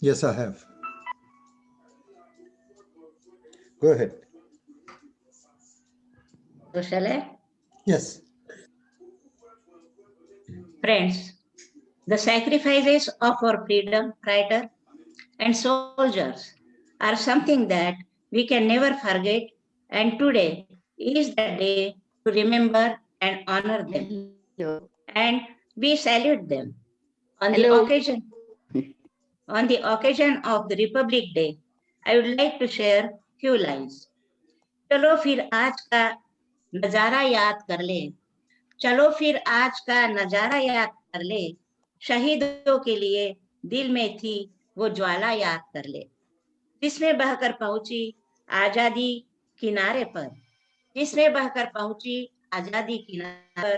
Yes, I have. Go ahead. So shall I? Yes. Friends, the sacrifices of our freedom fighter and soldiers are something that we can never forget, and today is the day to remember and honor them. And we salute them. On the Hello. occasion, on the occasion of the Republic Day, I would like to share few lines. चलो फिर आज का नजारा याद कर ले चलो फिर आज का नजारा याद कर ले शहीदों के लिए दिल में थी वो ज्वाला याद कर ले जिसमें बहकर पहुंची आजादी किनारे पर जिसमें बहकर पहुंची आजादी किनारे पर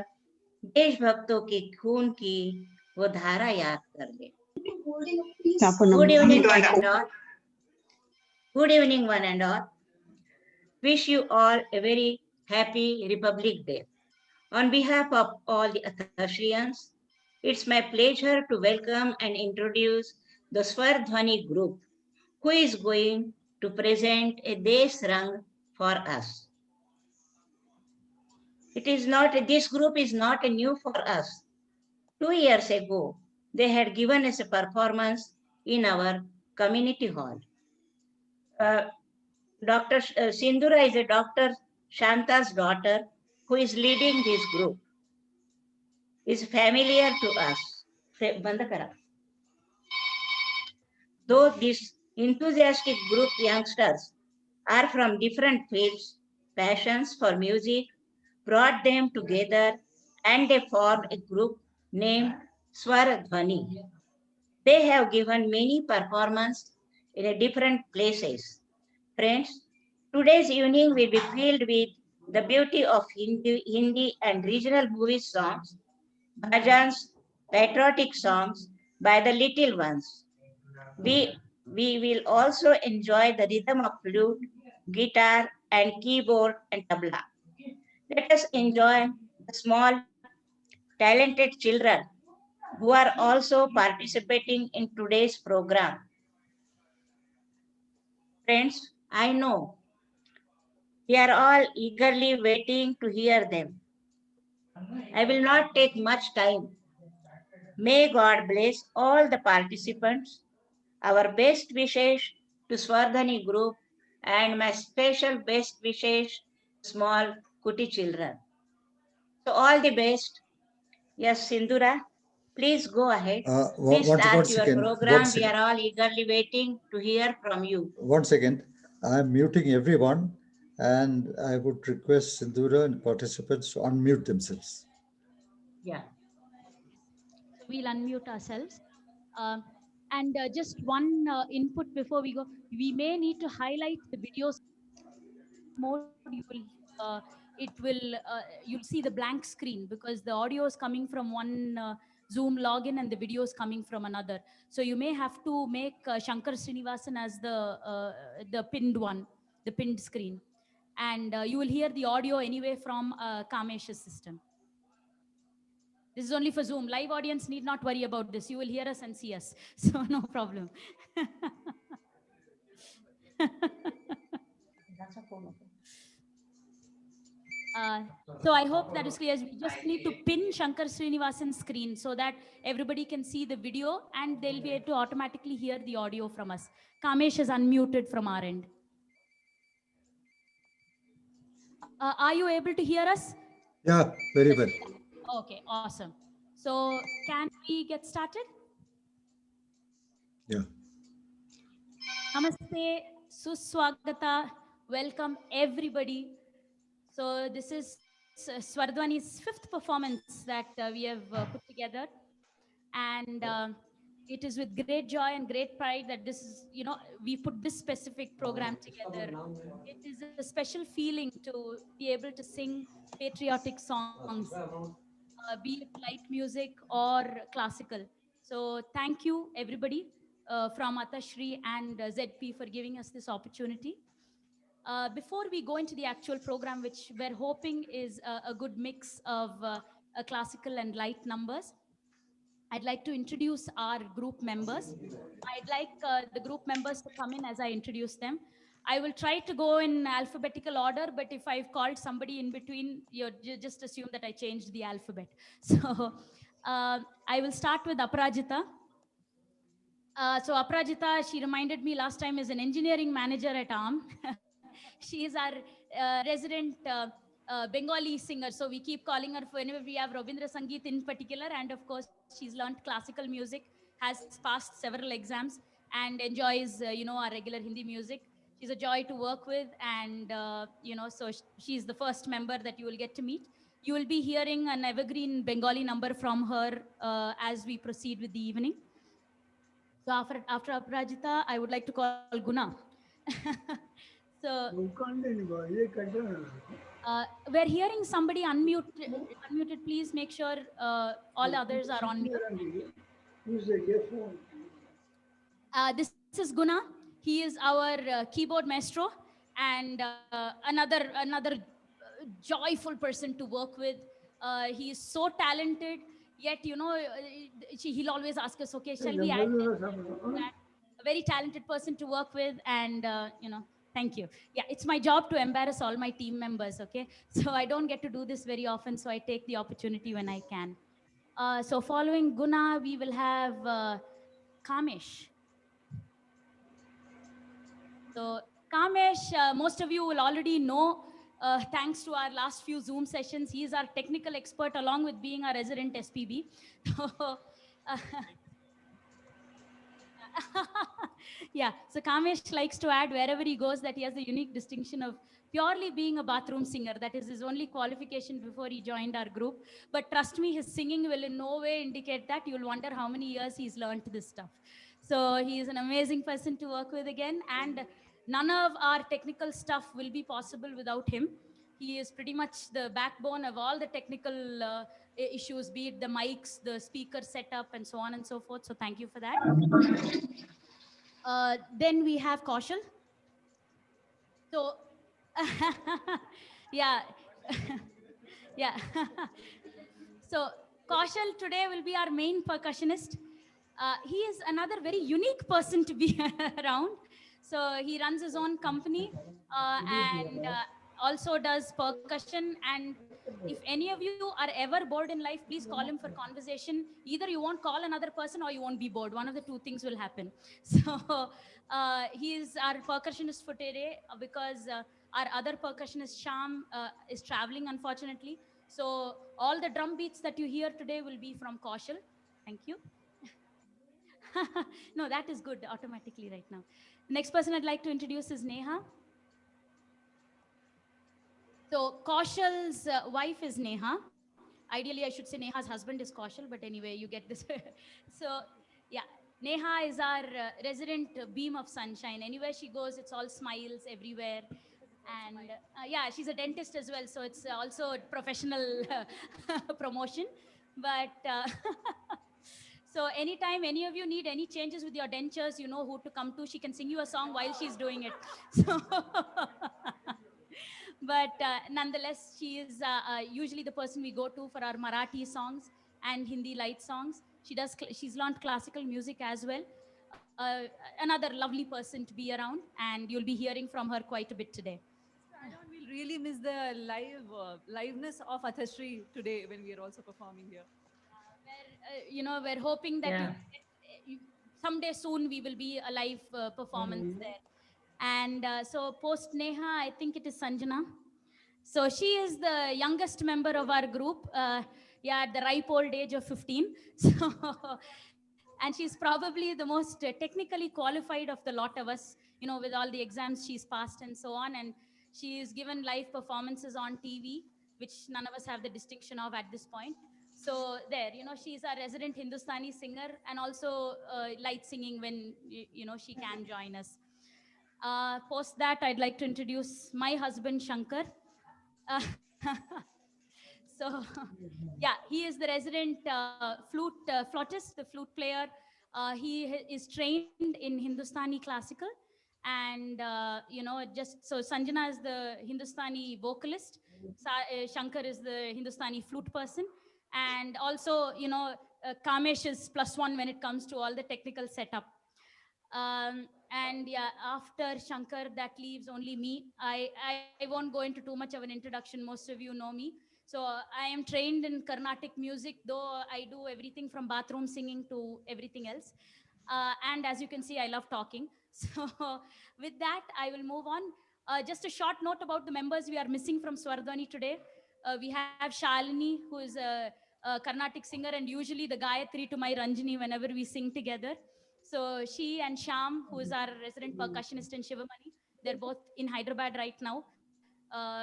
देशभक्तों के खून की वो धारा याद कर ले good evening one and all good evening one and all wish you all a very happy Republic Day. On behalf of all the Athashriyans, it's my pleasure to welcome and introduce the Swardhwani group, who is going to present a Desh Rang for us. This group is not new for us. 2 years ago, they had given us a performance in our community hall. Uh, Dr. Sindhura is a Dr. Shanta's daughter who is leading this group. Is familiar to us. Though this enthusiastic group youngsters are from different fields, passions for music brought them together and they formed a group named Swaradhwani. They have given many performances in different places. Friends, today's evening will be filled with the beauty of Hindi and regional movie songs, bhajans, patriotic songs by the little ones. We will also enjoy the rhythm of flute, guitar, and keyboard and tabla. Let us enjoy the small, talented children who are also participating in today's program. Friends, I know we are all eagerly waiting to hear them. I will not take much time. May God bless all the participants. Our best wishes to Swardhani group and my special best wishes to small Kuti children. So all the best. Yes, Sindhura, please go ahead. Please One start your second. One program. We second. are all eagerly waiting to hear from you. One second. I'm muting everyone, and I would request Sindhura and participants to unmute themselves. Yeah. So we'll unmute ourselves. Um, and just one input before we go, we may need to highlight the videos mode. You'll see the blank screen because the audio is coming from one Zoom login and the video is coming from another. So you may have to make Shankar Srinivasan as the pinned one, the pinned screen. And you will hear the audio anyway from Kamesh's system. This is only for Zoom. Live audience need not worry about this. You will hear us and see us. So no problem. So I hope that is clear. We just need to pin Shankar Srinivasan's screen so that everybody can see the video and they'll be able to automatically hear the audio from us. Kamesh is unmuted from our end. Are you able to hear us? Yeah, very well. Okay, awesome. So can we get started? Yeah. Namaste, Suswagata, welcome everybody. So this is Swardhwani's fifth performance that we have put together. And it is with great joy and great pride that this is, we put this specific program together. It is a special feeling to be able to sing patriotic songs, be it light music or classical. So thank you everybody from Atashri and ZP for giving us this opportunity. Before we go into the actual program, which we're hoping is a good mix of classical and light numbers, I'd like to introduce our group members. I'd like the group members to come in as I introduce them. I will try to go in alphabetical order, but if I've called somebody in between, just assume that I changed the alphabet. So I will start with Aparajita. So Aparajita, she reminded me last time, is an engineering manager at ARM. She is our resident Bengali singer. So we keep calling her for whenever we have Rabindra Sangeet in particular. And of course, she's learned classical music, has passed several exams, and enjoys, our regular Hindi music. She's a joy to work with. And, so she's the first member that you will get to meet. You will be hearing an evergreen Bengali number from her as we proceed with the evening. So after Aparajita, I would like to call Guna. So we're hearing somebody unmuted. Please make sure all others are on mute. This is Guna. He is our keyboard maestro and another joyful person to work with. He is so talented. Yet, he'll always ask us, okay, shall we add this? A very talented person to work with, and thank you. Yeah, it's my job to embarrass all my team members. Okay, so I don't get to do this very often, so I take the opportunity when I can. So following Guna, we will have Kamesh. So, Kamesh, most of you will already know, thanks to our last few Zoom sessions, he is our technical expert along with being our resident SPB. So, yeah, so Kamesh likes to add wherever he goes that he has the unique distinction of purely being a bathroom singer. That is his only qualification before he joined our group. But trust me, his singing will in no way indicate that. You'll wonder how many years he's learned this stuff. So he is an amazing person to work with again. And none of our technical stuff will be possible without him. He is pretty much the backbone of all the technical issues, be it the mics, the speaker setup, and so on and so forth. So thank you for that. Then we have Kaushal. So, yeah, yeah. So, Kaushal today will be our main percussionist. He is another very unique person to be around. So, he runs his own company and also does percussion. And if any of you are ever bored in life, please call him for conversation. Either you won't call another person or you won't be bored. One of the two things will happen. So, he is our percussionist for today because our other percussionist, Sham, is traveling, unfortunately. So all the drum beats that you hear today will be from Kaushal. Thank you. No, that is good automatically right now. Next person I'd like to introduce is Neha. So Kaushal's wife is Neha. Ideally, I should say Neha's husband is Kaushal, but anyway, you get this. So, yeah, Neha is our resident beam of sunshine. Anywhere she goes, it's all smiles everywhere. And yeah, she's a dentist as well, so it's also a professional promotion. But so, anytime any of you need any changes with your dentures, you know who to come to. She can sing you a song while she's doing it. So, but nonetheless, she is usually the person we go to for our Marathi songs and Hindi light songs. She's learned classical music as well. Another lovely person to be around, and you'll be hearing from her quite a bit today. We'll really miss the liveness of Athashri today when we are also performing here. We're hoping that Yeah. someday soon we will be a live performance there. And so post Neha, I think it is Sanjana. So she is the youngest member of our group. Yeah, at the ripe old age of 15. So, and she's probably the most technically qualified of the lot of us, with all the exams she's passed and so on. And she's given live performances on TV, which none of us have the distinction of at this point. So there, she's our resident Hindustani singer and also light singing when, she can join us. Post that, I'd like to introduce my husband, Shankar. Uh, so, yeah, he is the resident flautist, the flute player. He is trained in Hindustani classical. And, just so Sanjana is the Hindustani vocalist. Shankar is the Hindustani flute person. And also, Kamesh is +1 when it comes to all the technical setup. And yeah, after Shankar, that leaves only me. I won't go into too much of an introduction. Most of you know me. So I am trained in Carnatic music, though I do everything from bathroom singing to everything else. And as you can see, I love talking. So with that, I will move on. Just a short note about the members we are missing from Swardhani today. We have Shalini, who is a Carnatic singer, and usually the Gayatri to my Ranjini whenever we sing together. So she and Sham, who is our resident percussionist in Shivamani, they're both in Hyderabad right now.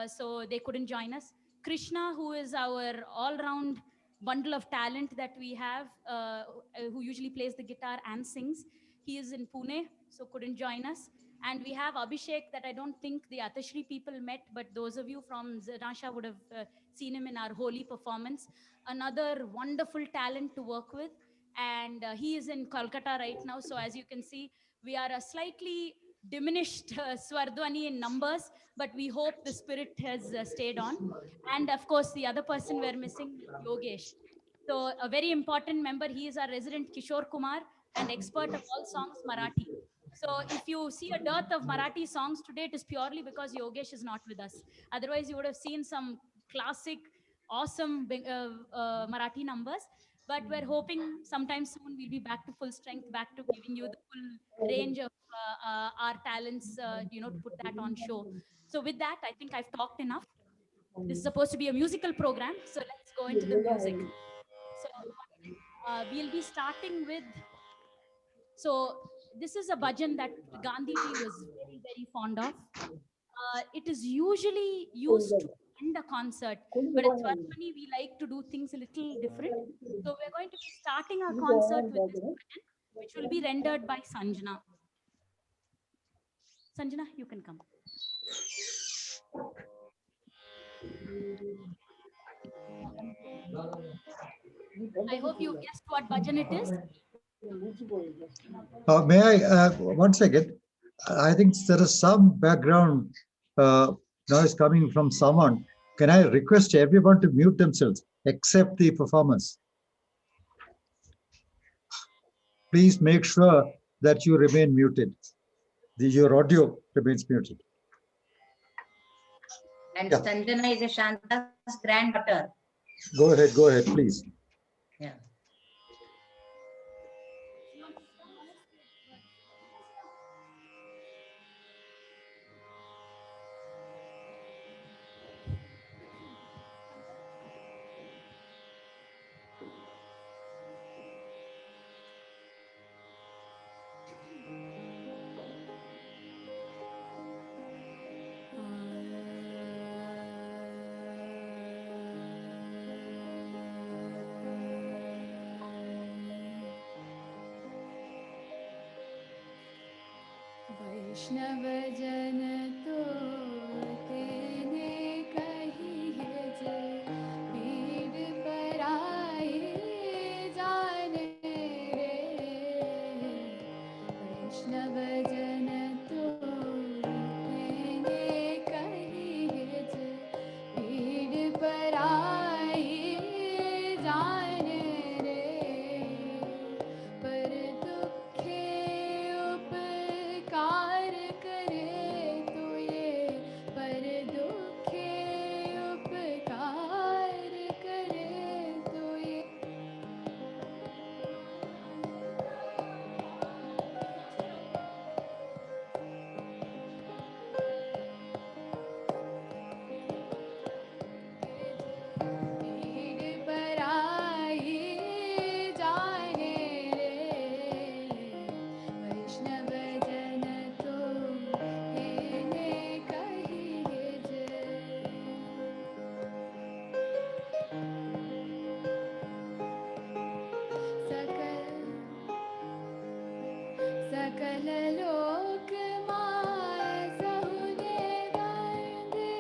So they couldn't join us. Krishna, who is our all-round bundle of talent that we have, who usually plays the guitar and sings. He is in Pune, so couldn't join us. And we have Abhishek, that I don't think the Atashri people met, but those of you from Zanasha would have seen him in our holy performance. Another wonderful talent to work with. And he is in Kolkata right now. So as you can see, we are a slightly diminished Swardhani in numbers, but we hope the spirit has stayed on. And of course, the other person we're missing, Yogesh. So a very important member. He is our resident Kishore Kumar and expert of all songs Marathi. So if you see a dearth of Marathi songs today, it is purely because Yogesh is not with us. Otherwise, you would have seen some classic, awesome Marathi numbers. But we're hoping sometime soon we'll be back to full strength, back to giving you the full range of our talents, to put that on show. So with that, I think I've talked enough. This is supposed to be a musical program, so let's go into the music. So we'll be starting with, so this is a bhajan that Gandhiji was very, very fond of. It is usually used to end a concert, but at Swarpani, we like to do things a little different. So we're going to be starting our concert with this bhajan, which will be rendered by Sanjana. Sanjana, you can come. I hope you guessed what bhajan it is. May I, once again, I think there is some background uh, noise coming from someone. Can I request everyone to mute themselves except the performers? Please make sure that you remain muted. Your audio remains muted. And yeah. Sanjana is a Shanta's granddaughter. Go ahead, please. Yeah. वैष्णव जन तो तेने कहिए जे पीर पराई जाने रे वैष्णव जन तो तेने कहिए जे पीर पराई जाने रे पर दुखे उपकार करे तो ये पर दुखे उपकार करे तो ये पीड़ पराई जाने रे वैष्णव जन तो तेने कहिए जे सकल सकल लोक माय सहुने वंदे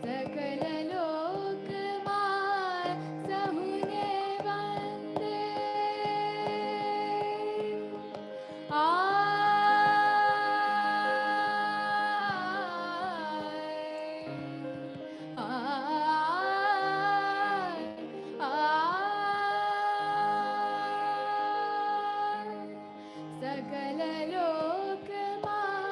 सकल लोक माय सहुने वंदे सकल लोक my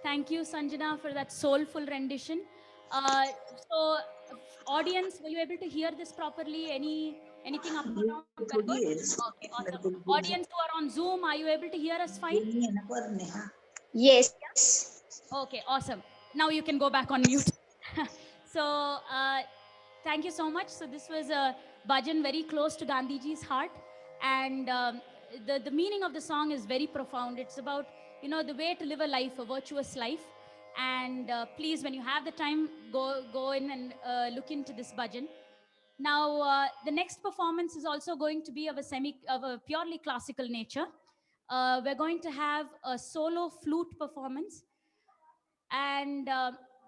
Thank you, Sanjana, for that soulful rendition. So, audience, were you able to hear this properly? Anything up or down? We're good. Okay, awesome. Audience who are on Zoom, are you able to hear us fine? Yes. Okay, awesome. Now you can go back on mute. So, thank you so much. So, this was a bhajan very close to Gandhiji's heart. And the meaning of the song is very profound. It's about, the way to live a life, a virtuous life. And please, when you have the time, go in and look into this bhajan. Now, the next performance is also going to be of a purely classical nature. We're going to have a solo flute performance, and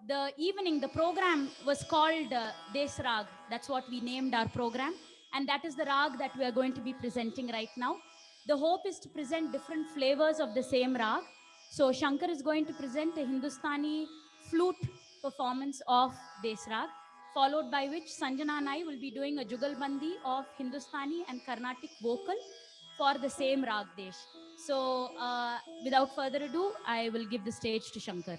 the program was called Des Rag. That's what we named our program, and that is the rag that we are going to be presenting right now. The hope is to present different flavors of the same rag. So Shankar is going to present a Hindustani flute performance of Des Rag, followed by which Sanjana and I will be doing a jugalbandi of Hindustani and Carnatic vocal for the same rag Desh. So without further ado, I will give the stage to Shankar.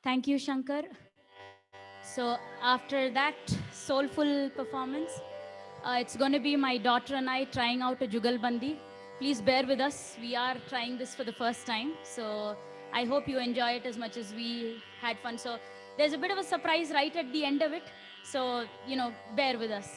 Thank you, Shankar. So after that soulful performance, it's going to be my daughter and I trying out a Jugalbandi. Please bear with us. We are trying this for the first time. So I hope you enjoy it as much as we had fun. So there's a bit of a surprise right at the end of it. So, bear with us.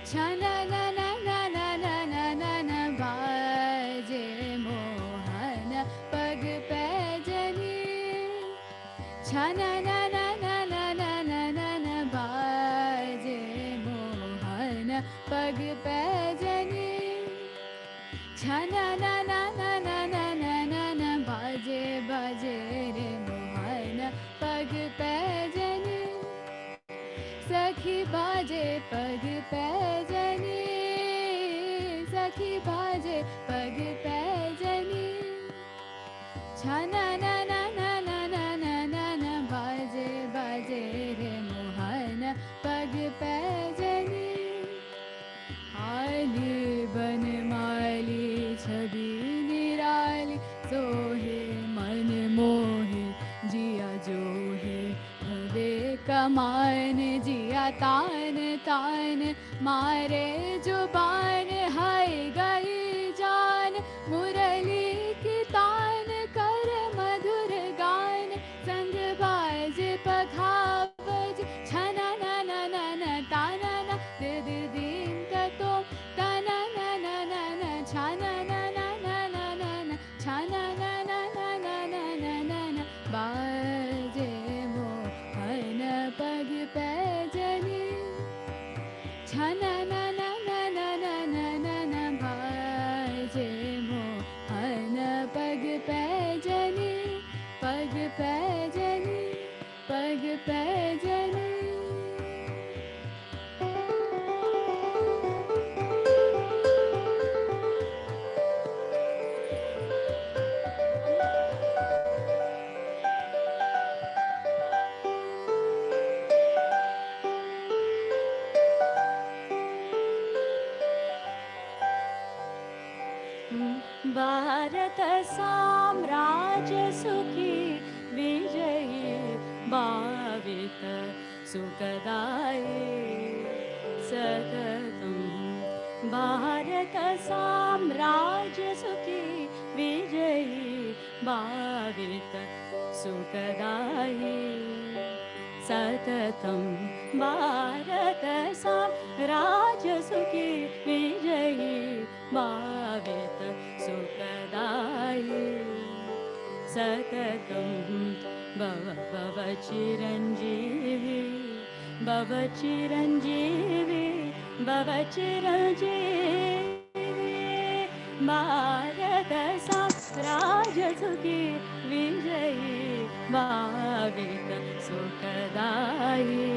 Chana na na na na na na na na baje mohan pag pejani. Chana na na na na na na na na baje mohan pag pejani. Chana na na na na na na na na baje baje re mohan pag pejani. सखी बाजे पग पैजनी सखी बाजे पग पैजनी छना ना ना ना ना ना ना ना ना बाजे बाजे रे मोहन पग पैजनी आली बन माली छवि निराली सोहे मन मोहे जिया जो है भवे कमान जिया तान तान मारे जुबान हाय गई जान मुरली की तान कर मधुर गान संग बाज पखावज छना ना ना ना ना ताना ना दे दे दिन का तो ताना ना ना ना ना छाना ना ना ना ना ना ना छाना ना ना ना ना ना ना ना ना बाजे पग पैजनी छना ना ना ना ना पैजनी पग पैजनी भारत साम्राज्य सुखी विजयी भावित सुखदायी सततं भारत साम्राज्य सुखी विजयी भावित सुखदायी सततं भारत साम्राज्य सुखी विजयी भावित सुखदायी सततं भव चिरञ्जीवी भव चिरञ्जीवी भव चिरञ्जीवी भारत साम्राज्य सुखी विजयी भावित सुखदायी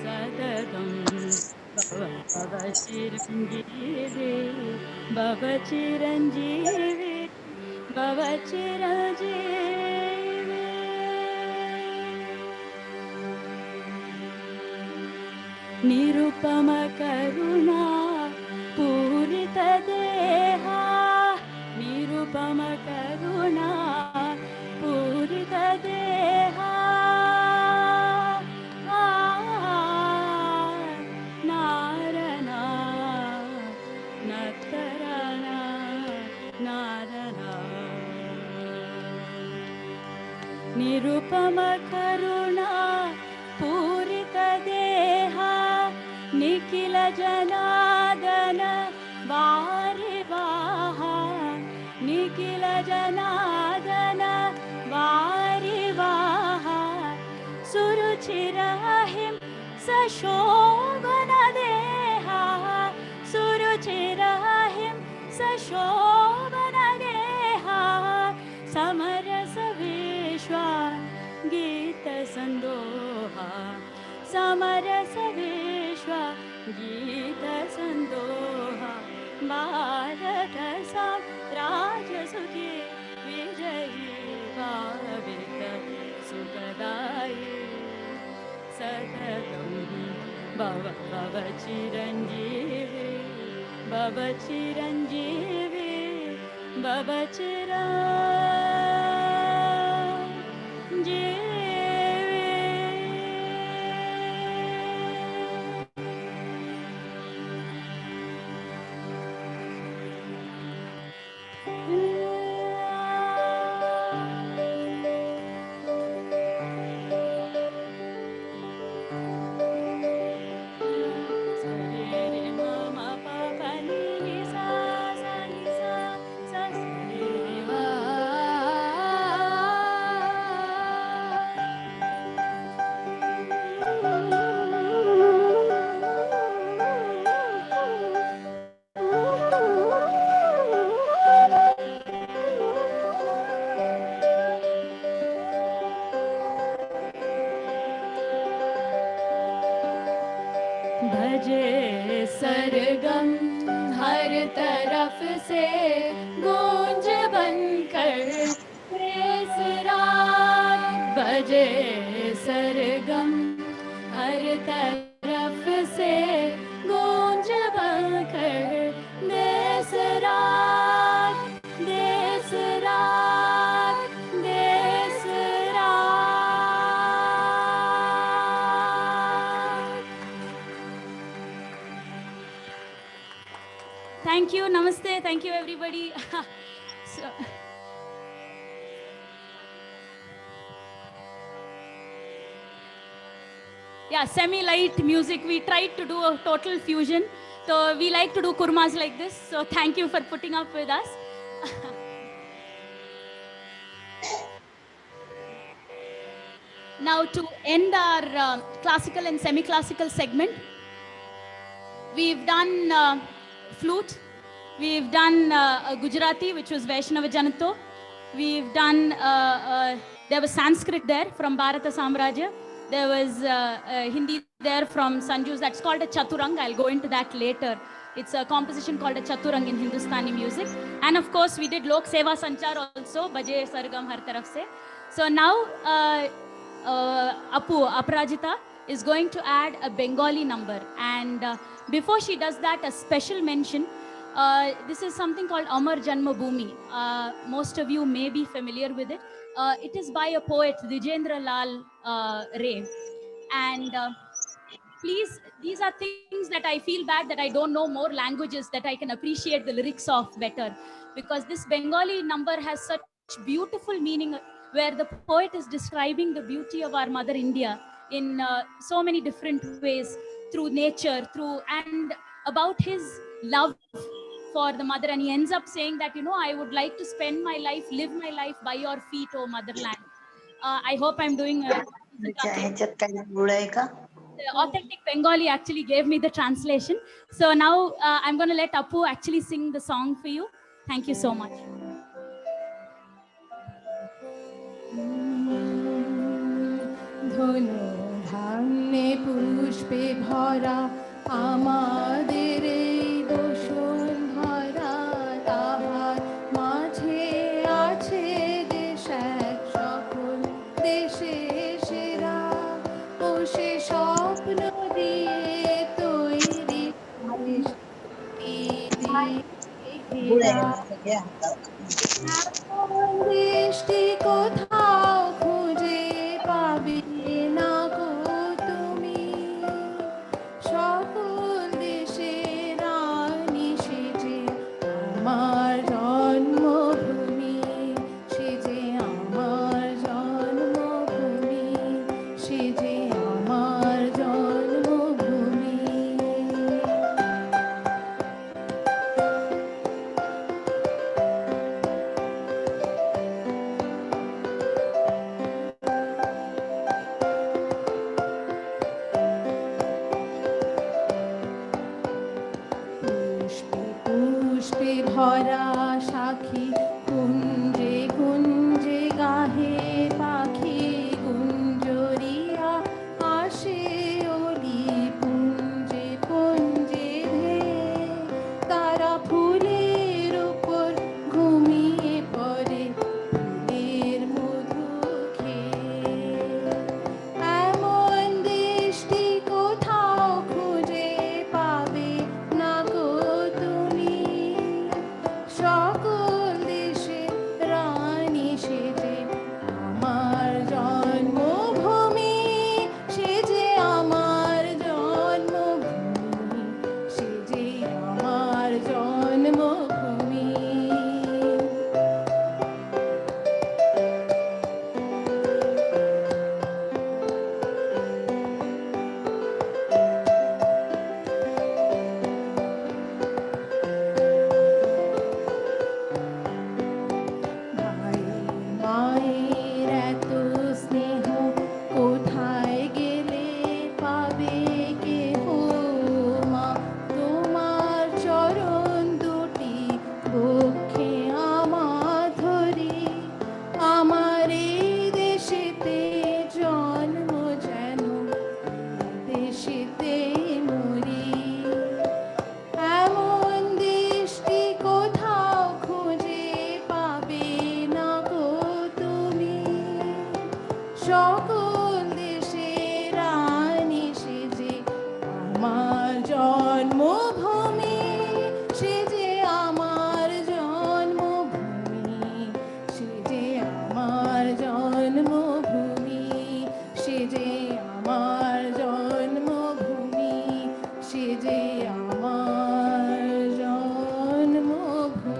सततं भव चिरञ्जीवी भव चिरञ्जीवी भव चिरञ्जीवी निरुपम करुणा पूरित देहा निरुपम करुणा पूरित देहा नारणा नतरणा नारणा निरुपम करुणा पूरित देहा निखिल जनादन वारि वाहा निखिल जनादन वारि वाहा सुरुचिरहिं सशोभन देहा सुरुचिरहिं सशोभन देहा समरस विश्वा गीत संदोहा समरस विश्व गीत संदोहा भारत साम्राज्य सुखी विजयी भावित सुखदायी सततं भव चिरञ्जीवी भव चिरञ्जीवी भव चिरञ्जीवी भजे सरगम हर तरफ से गूंज बनकर केसरार बजे सरगम हर तरफ से गूंज बनकर देश राग देश राग देश राग। Thank you, namaste, thank you everybody. So, yeah, semi-light music. We tried to do a total fusion. So we like to do kurmas like this. So thank you for putting up with us. Now to end our classical and semi-classical segment, we've done flute, we've done Gujarati, which was Vaishnava Janato, we've done there was Sanskrit there from Bharata Samrajya. There was Hindi there from Sanju's. That's called a Chaturang. I'll go into that later. It's a composition called a Chaturang in Hindustani music. And of course, we did Lok Seva Sanchar also, Baje Sargam Har Taraf Se. So now, Aparajita is going to add a Bengali number. And before she does that, a special mention. This is something called Amar Janma Bhoomi. Most of you may be familiar with it. It is by a poet, Dijendra Lal Ray. And please, these are things that I feel bad that I don't know more languages that I can appreciate the lyrics of better. Because this Bengali number has such beautiful meaning, where the poet is describing the beauty of our Mother India in so many different ways, through nature, and about his love for the mother. And he ends up saying that, I would like to spend my life, live my life by your feet, O motherland. I hope I'm doing the authentic Bengali actually gave me the translation. So now I'm going to let Appu actually sing the song for you. Thank you so much. ধনু ধান্যে পুষ্পে ভরা আমাদের এই বসুন্ধরা, তাহার মাঝে আছে দেশ এক সকল দেশে সেরা, ও সে স্বপ্ন দিয়ে তৈরি দেশটি কোথাও খুঁজে পাবে না গো তুমি, সকল দেশের রানী সেজে আমার জন্মভূমি, সেজে আমার জন্মভূমি, সেজে আমার জন্মভূমি। পুষ্পে পুষ্পে ভরা সাখী, কুঞ্জে কুঞ্জে গাহে পাখি, গুঞ্জরিয়া আসে অলি পুঞ্জে পুঞ্জে ধেয়ে, তারা ফুলের উপর ঘুমিয়ে পড়ে ফুলের মধু খেয়ে। এমন দেশটি কোথাও খুঁজে পাবে না গো তুমি, সকল দেশে রানী সেজে আমার জন্মভূমি, সেজে আমার জন্মভূমি, সেজে আমার জন্মভূমি। ভাই মায়ের এত স্নেহ কোথায় গেলে পাবে কেহ, মা তোমার চরণ দুটি বক্ষে আমার ধরি, আমার এই দেশেতে জন্ম যেন দেশেতে মরি। এমন দেশটি কোথাও খুঁজে পাবে না গো তুমি, সকল দেশের রানী সেজে আমার জন্মভূমি, সেজে আমার জন্মভূমি, সেজে আমার জন্মভূমি, সেজে আমার জন্মভূমি, সেজে আমার জন্মভূমি।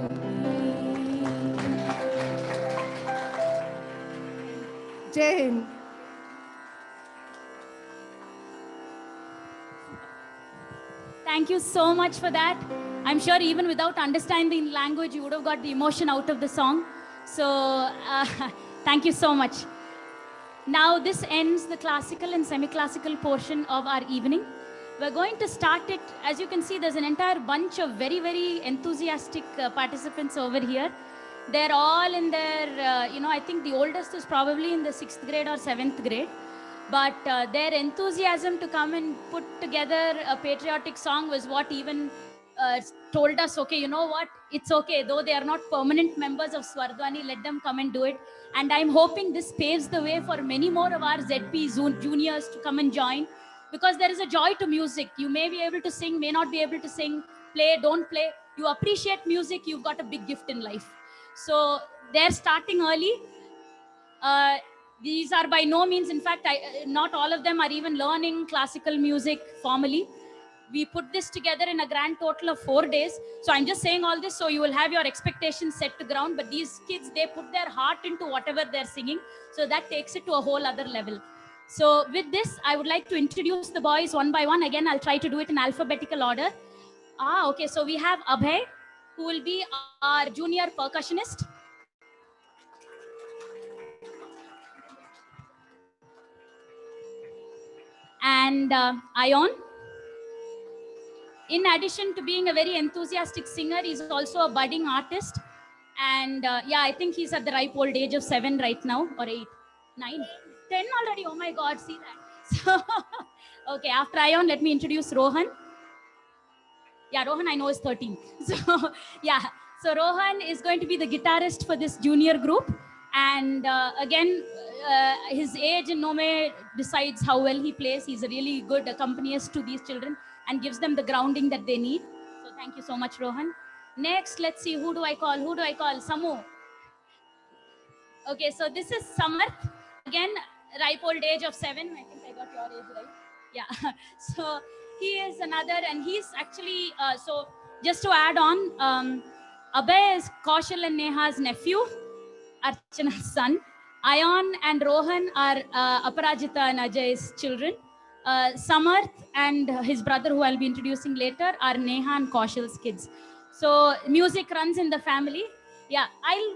জয় Hind. Thank you so much for that. I'm sure even without understanding the language, you would have got the emotion out of the song. So thank you so much. Now this ends the classical and semi-classical portion of our evening. We're going to start it. As you can see, there's an entire bunch of very, very enthusiastic participants over here. they're all in their, I think the oldest is probably in the 6th grade or 7th grade. But their enthusiasm to come and put together a patriotic song was what even told us, okay, you know what, it's okay, though they are not permanent members of Swardhwani, let them come and do it. And I'm hoping this paves the way for many more of our ZP juniors to come and join, because there is a joy to music. You may be able to sing, may not be able to sing, play, don't play. You appreciate music, you've got a big gift in life. So they're starting early. These are by no means, in fact, not all of them are even learning classical music formally. We put this together in a grand total of 4 days. So I'm just saying all this so you will have your expectations set to ground. But these kids, they put their heart into whatever they're singing. So that takes it to a whole other level. So with this, I would like to introduce the boys one by one. Again, I'll try to do it in alphabetical order. Okay, so we have Abhay, who will be our junior percussionist. And Ion. In addition to being a very enthusiastic singer, he's also a budding artist. And yeah, I think he's at the ripe old age of 7 right now, or 8, 9, 10 already. Oh my God, see that. So, okay, after Ion, let me introduce Rohan. Yeah, Rohan I know is 13. So yeah, so Rohan is going to be the guitarist for this junior group. And again, his age in no way decides how well he plays. He's a really good accompanist to these children and gives them the grounding that they need. So thank you so much, Rohan. Next, let's see, who do I call? Samu. Okay, so this is Samarth. Again, ripe old age of 7. I think I got your age right. Yeah. So he is another, and he's actually, so just to add on, Abhay is Kaushal and Neha's nephew, Archana's son. Ayan and Rohan are Aparajita and Ajay's children. Samarth and his brother, who I'll be introducing later, are Neha and Kaushal's kids. So music runs in the family. Yeah,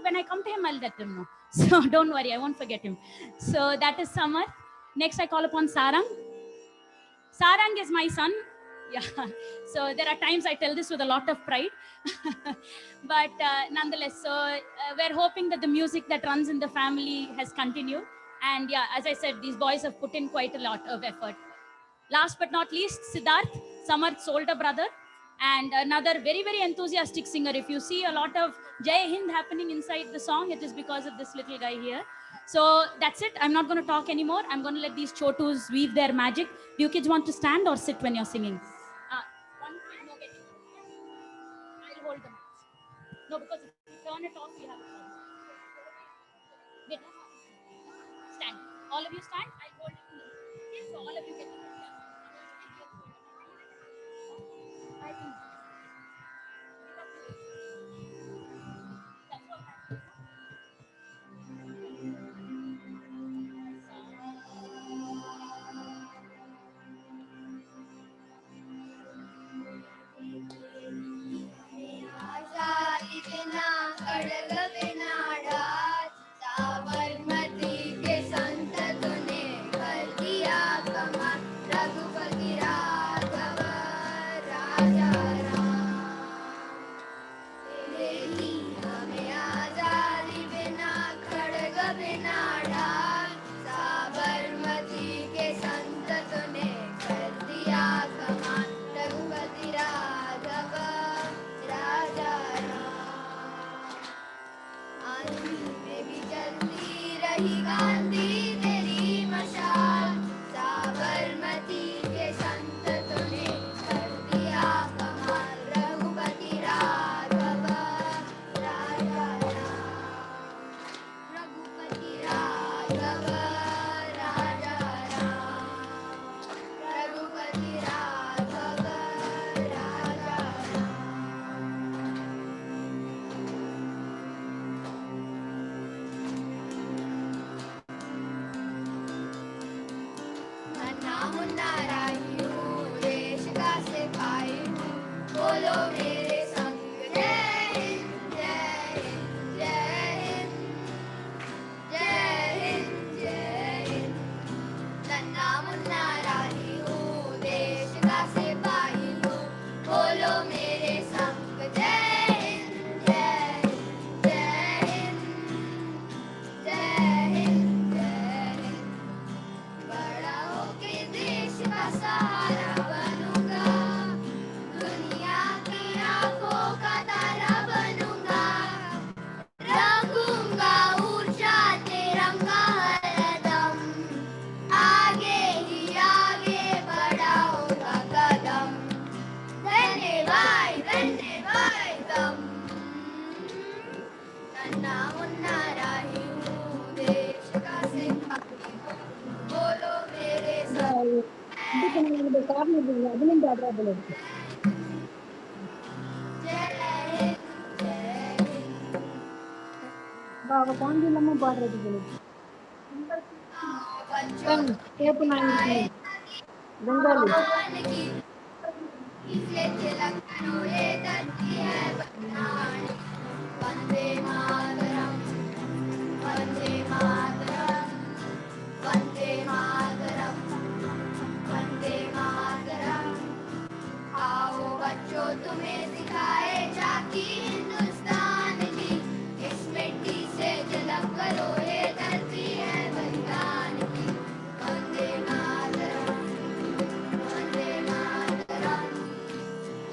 when I come to him, I'll let him know. So don't worry, I won't forget him. So that is Samarth. Next, I call upon Sarang. Sarang is my son. Yeah. So there are times I tell this with a lot of pride. But nonetheless, so we're hoping that the music that runs in the family has continued. And yeah, as I said, these boys have put in quite a lot of effort. Last but not least, Siddharth, Samarth's older brother, and another very, very enthusiastic singer. If you see a lot of Jai Hind happening inside the song, it is because of this little guy here. So that's it. I'm not going to talk anymore. I'm going to let these chotus weave their magic. Do you kids want to stand or sit when you're singing? One kid, no getting. I'll hold them. No, because if you turn it off, you have a problem. Wait. Stand. All of you stand. I'll hold it in the middle. Yes, so all of you get it. I think. That's what happened. आजादी बिना खड़ग बिना डाल साबरमती के संत तूने कर दिया कमाल रघुपति राघव राजा राम तेरे ही हमें आजादी बिना खड़ग बिना डाल साबरमती के संत तूने कर दिया कमाल रघुपति राघव राजा राम आंधी में भी चलती रही गांधी तेरी मशाल साबरमती के संत तूने कर दिया कमाल रघुपति राघव राजा राम रघुपति राघव राजा राम रघुपति राघव राजा नन्हा मुन्ना राही हूँ देश का सिपाही हूँ बोलो मेरे संग जय हिंद जय हिंद जय हिंद जय हिंद जय हिंद नन्हा मुन्ना राही हूँ देश का सिपाही हूँ बोलो मेरे संग जय हिंद जय हिंद जय బాబా कौन सी लम्बा पढ़ रहे थे बोले टेप नहीं बंगाली वन्दे मातरम् वन्दे मातरम् वन्दे मातरम् वन्दे मातरम् आओ बच्चों तुम्हें सिखाए झांकी हिंदुस्तान की इस मिट्टी से झलक करो ये धरती है बलिदान की वन्दे मातरम् वन्दे मातरम्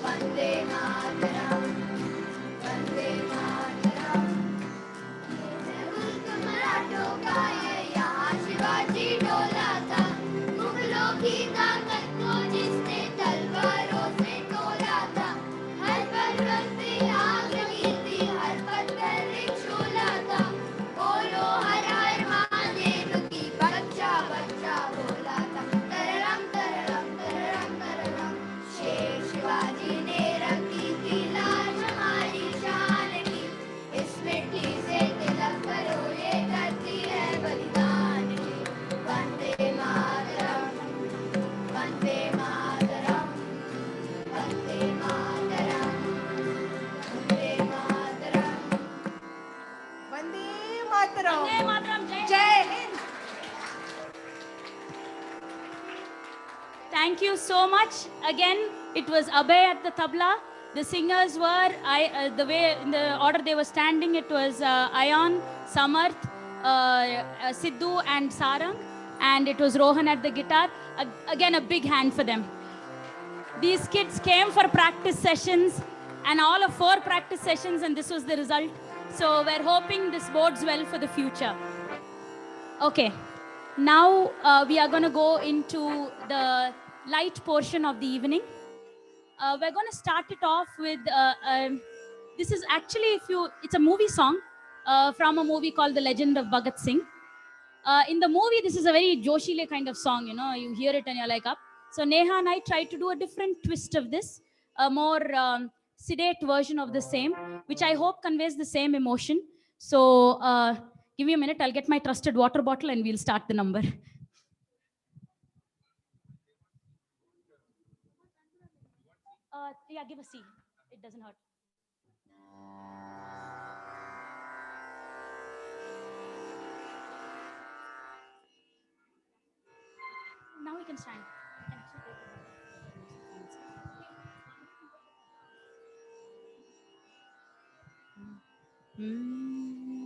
वन्दे मातरम् वन्दे मातरम् मुल्क मराठों का ये यहाँ शिवाजी डोला था मुगलों की ताकत को जिसने तलवारों से तोला था हर पर्वत पे आग लगी थी हर पत्थर एक शोला था बोलो हर हर महादेव की बच्चा बच्चा बोला था तररम तररम तररम तररम शेर शिवाजी ने रखी थी लाज हमारी शान की इस मिट्टी से तिलक करो ये धरती है बलिदान की वंदे मातरम वंदे मातरम वंदे मातरम वंदे मातरम वंदे मातरम वंदे मातरम, जय Hind Thank you so much. Again, it was Abhay at the tabla. The singers were, the way in the order they were standing, it was Ayan, Samarth, Sidhu and Sarang. And it was Rohan at the guitar. Again, a big hand for them. These kids came for practice sessions and all of 4 practice sessions, and this was the result. So we're hoping this bodes well for the future. Okay, now we are going to go into the light portion of the evening. We're going to start it off with, this is actually, it's a movie song from a movie called The Legend of Bhagat Singh. In the movie, this is a very Joshile kind of song, you know, you hear it and you're like up. So Neha and I tried to do a different twist of this, a more sedate version of the same, which I hope conveys the same emotion. So give me a minute, I'll get my trusted water bottle and we'll start the number. Yeah, give a C. It doesn't hurt. Now we can stand. We can actually take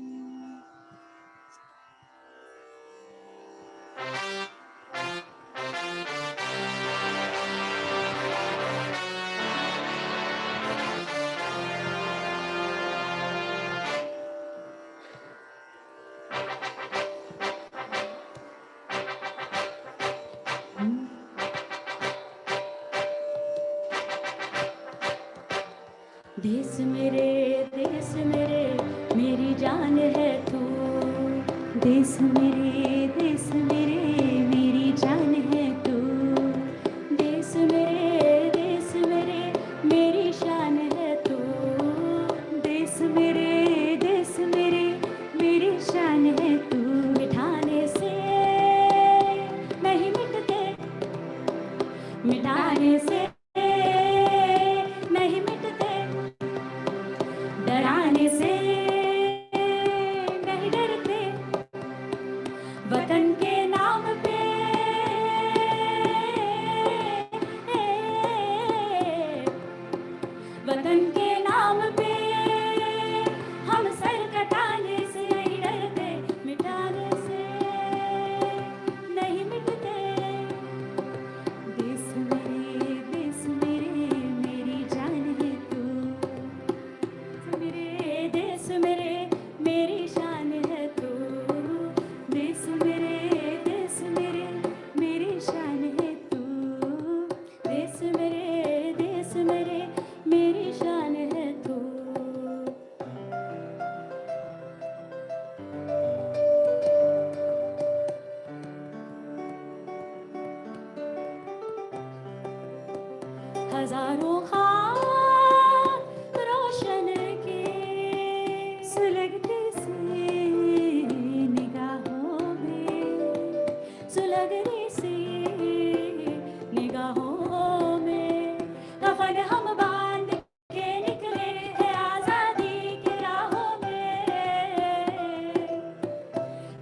देश मेरे मेरी जान है तू देश मेरे मेरी जान है तू देश मेरे मेरी शान है तू देश मेरे मेरी शान है तू मिटाने से नहीं मिटते मिटाने से नहीं मिटते डराने से नहीं डरते वतन के नाम पे वतन के नाम पे हम सर कटाने से नहीं डरते मिटाने से नहीं मिटते देश हजारों ख्वाब रोशन के सुलगते से निगाहों में, सुलगने से निगाहों में कफन हम बांध के निकले हैं आजादी की राहों में,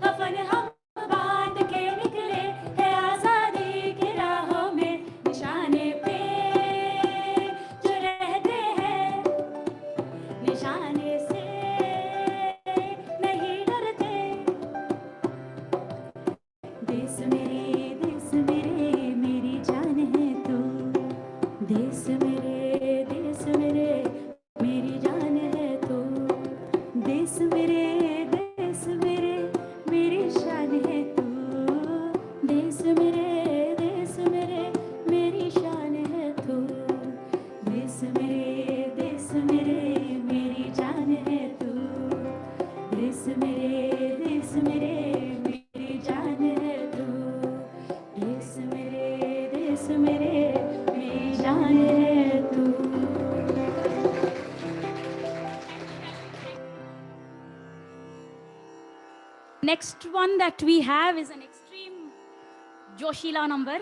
कफन हम बांध के निकले हैं आजादी की राहों में, निशाने पे जो रहते हैं निशाने से नहीं डरते। देश मेरे मेरी जान है तू, देश मेरे मेरी जान है तू, देश मेरे मेरी शान है तू, देश मेरे मेरी शान है तू, देश मेरे मेरी जान है तू, देश मेरे मेरी जान है तू, देश मेरे मेरी जान है तू। Next one that we have is an extreme Joshila number,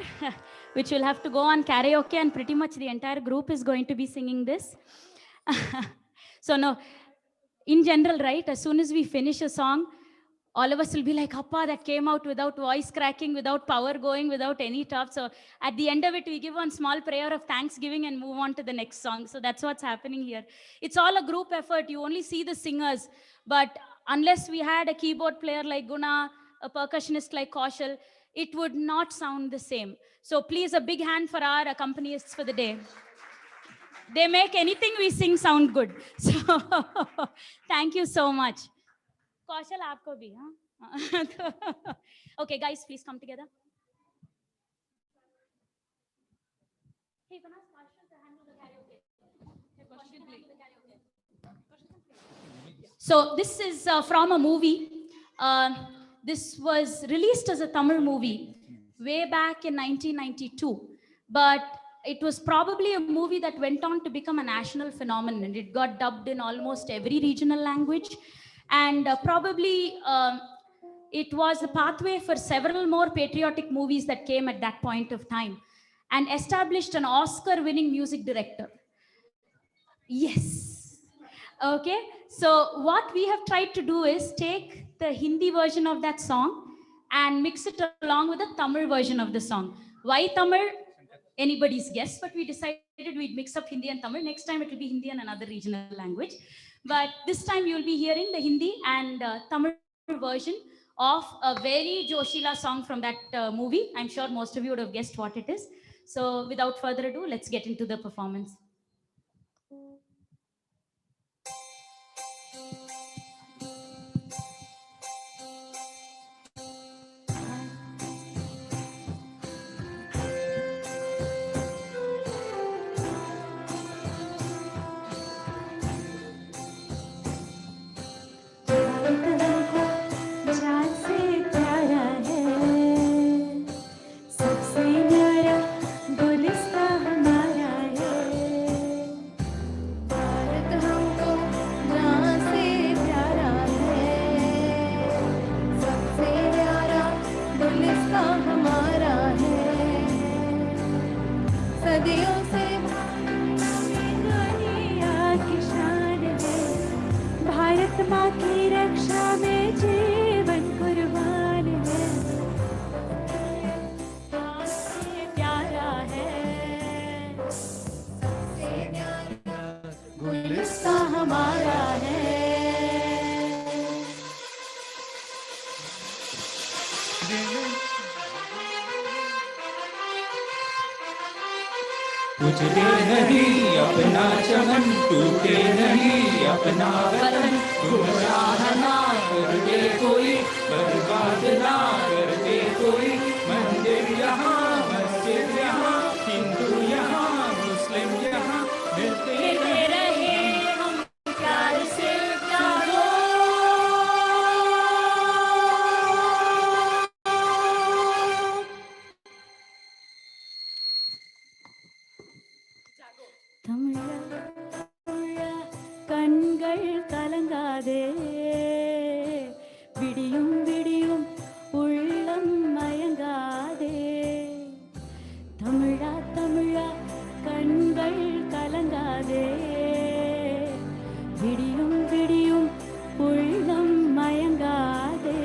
which will have to go on karaoke, and pretty much the entire group is going to be singing this. So no, in general, right, as soon as we finish a song, all of us will be like, Appa, that came out without voice cracking, without power going, without any top. So at the end of it, we give one small prayer of thanksgiving and move on to the next song. So that's what's happening here. It's all a group effort. You only see the singers, but unless we had a keyboard player like Guna, a percussionist like Kaushal, it would not sound the same. So please, a big hand for our accompanists for the day. They make anything we sing sound good. So thank you so much. Kaushal, aapko bhi, huh? Okay, guys, please come together. Hey, Vanas, Kaushal to handle the karaoke. Kaushal can handle the karaoke. So this is from a movie. This was released as a Tamil movie way back in 1992, but it was probably a movie that went on to become a national phenomenon, and it got dubbed in almost every regional language, and probably it was the pathway for several more patriotic movies that came at that point of time, and established an Oscar-winning music director. Yes. Okay. So what we have tried to do is take the Hindi version of that song and mix it along with the Tamil version of the song. Why Tamil? Anybody's guess, but we decided we'd mix up Hindi and Tamil. Next time it will be Hindi and another regional language. But this time you'll be hearing the Hindi and Tamil version of a very Joshila song from that movie. I'm sure most of you would have guessed what it is. So without further ado, let's get into the performance. टूटे नहीं अपना चमन, टूटे नहीं अपना वतन, गुमराह ना कर दे कोई, बर्बाद ना कर दे कोई। मंदिर यहाँ मस्जिद यहाँ, हिंदू यहाँ मुस्लिम यहाँ, मिलते रहे हम प्यार से प्यारो। தமிழா தமிழா கண்கள் கலங்காதே விடியும் விடியும் உள்ளம் மயங்காதே தமிழா தமிழா கண்கள் கலங்காதே விடியும் விடியும் உள்ளம் மயங்காதே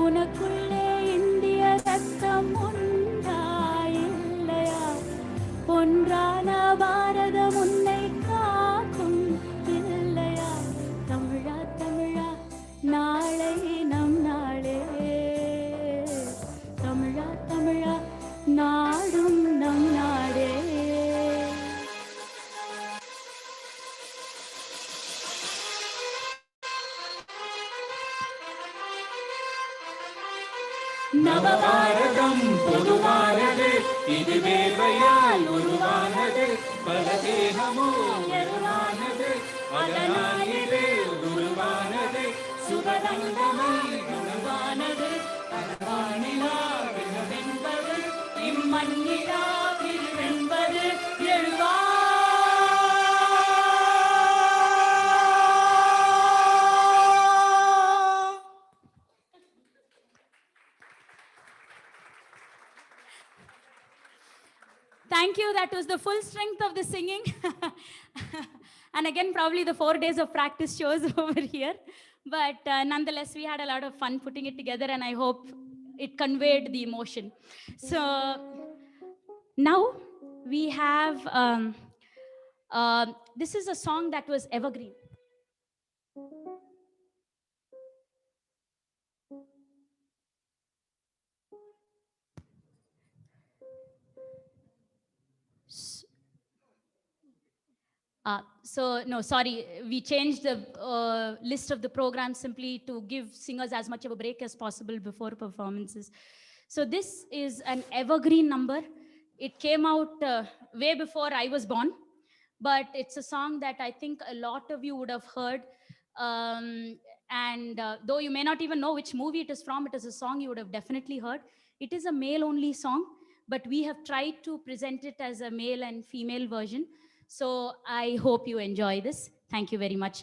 உனக்குள்ளே இந்திய ரத்தம் உண்டா இல்லையா ஒன்றான பாரதம் உன்னை காக்கும் இல்லையா தமிழா தமிழா நாளை நம் நாளே தமிழா தமிழா நாடும் நம் நாடே நவபாரதம் பொதுவானது இது வேர்வையால் உருவானது பல தேகமோ எருவானது அதனால் இது உருவானது சுபரங்கமாய் உருவானது வானிலா வென்பது இம்மண்ணிலா வென்பது எழுவா Thank you. That was the full strength of the singing. And again, probably the 4 days of practice shows over here. But nonetheless, we had a lot of fun putting it together, and I hope it conveyed the emotion. So now we have, this is a song that was evergreen. No, sorry, we changed the list of the program simply to give singers as much of a break as possible before performances. So this is an evergreen number. It came out way before I was born, but it's a song that I think a lot of you would have heard. And though you may not even know which movie it is from, it is a song you would have definitely heard. It is a male-only song, but we have tried to present it as a male and female version. So I hope you enjoy this. Thank you very much.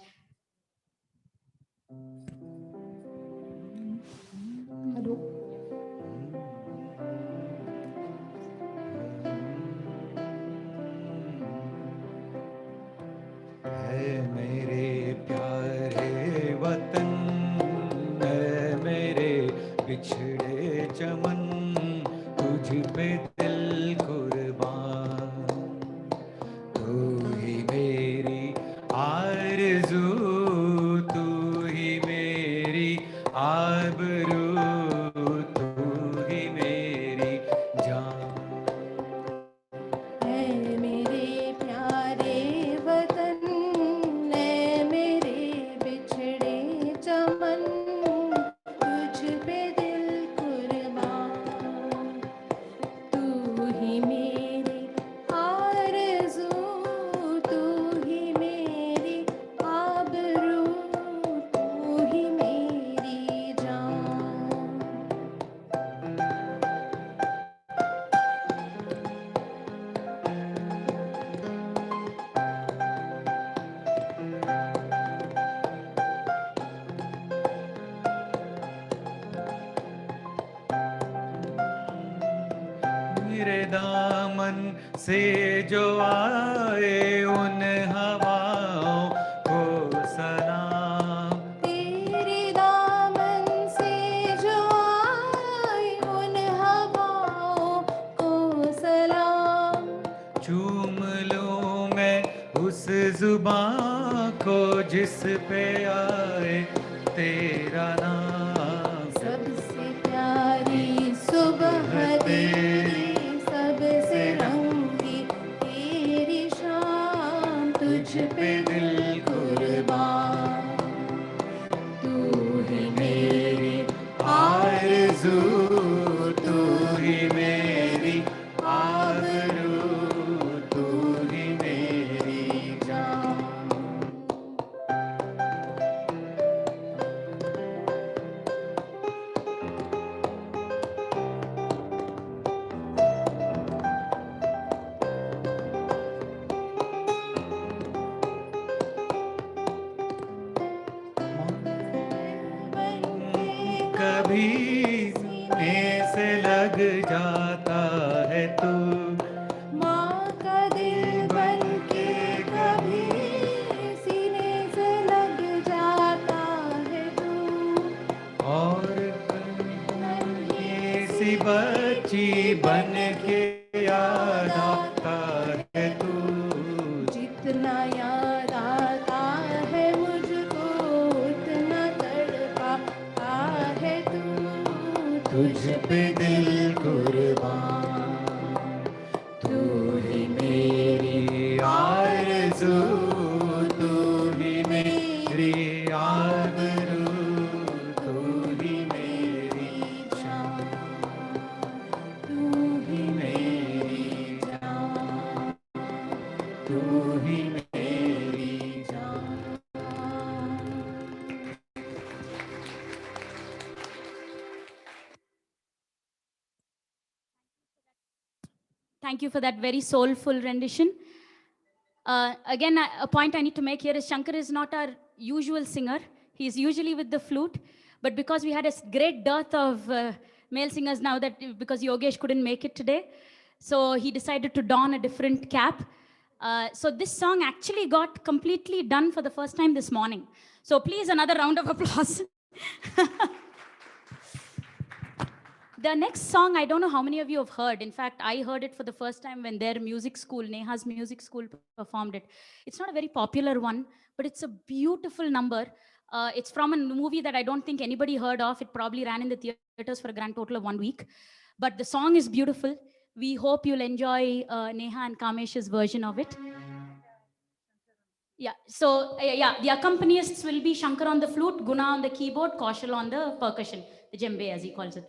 Hello. है मेरे प्यारे वतन है मेरे बिछड़े चमन तुझ पे दिल कुर्बान तू ही मेरी आरज़ू तू ही मेरी आबरू तू ही मेरी जान है मेरे प्यारे वतन है मेरे बिछड़े चमन तुझ पे दिल कुर्बान तू ही मेरी आरज़ू तू ही मेरी आबरू तू ही मेरी जान मेरे दामन से जो आए उन हवाओं को सलाम तेरे दामन से जो आए उन हवाओं को सलाम चूम लूं मैं उस जुबां को जिस पे आए तेरा नाम सबसे प्यारी सुबह तेरी सबसे रंगी तेरी शाम तुझ पे दिल कुर्बान तू ही मेरी आरज़ू तू ही मेरी आबरू तू ही मेरी जान कभी सीने से लग जाता है तू, माँ का दिल बन के कभी सीने से लग जाता है तू। और नन्ही सी बच्ची बन के याद आता है तू, जितना याद आता है मुझको उतना तड़पाता है तू। तुझ पे दिल कुर्बान, तू ही मेरी आरज़ू, तू ही मेरी आबरू, तू ही मेरी जान, तू ही मेरी जान, तू ही मेरी जान। Thank you for that very soulful rendition. Again, a point I need to make here is Shankar is not our usual singer. He's usually with the flute, but because we had a great dearth of male singers now, that because Yogesh couldn't make it today, so he decided to don a different cap. So this song actually got completely done for the first time this morning. So please, another round of applause. The next song, I don't know how many of you have heard. In fact, I heard it for the first time when their music school, Neha's music school, performed it. It's not a very popular one, but it's a beautiful number. It's from a movie that I don't think anybody heard of. It probably ran in the theaters for a grand total of 1 week. But the song is beautiful. We hope you'll enjoy Neha and Kamesh's version of it. Yeah, so yeah, the accompanists will be Shankar on the flute, Guna on the keyboard, Kaushal on the percussion, the djembe as he calls it.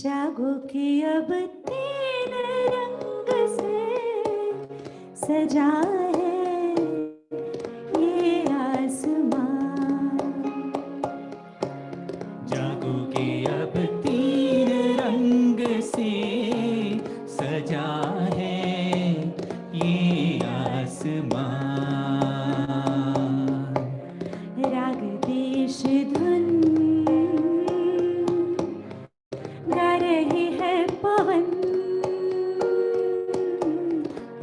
जागो कि अब तीन रंग से सजा है ये आसमां। जागो के अब तीन रंग से सजा है ये आसमां। राग देश धुन गा रही है पवन,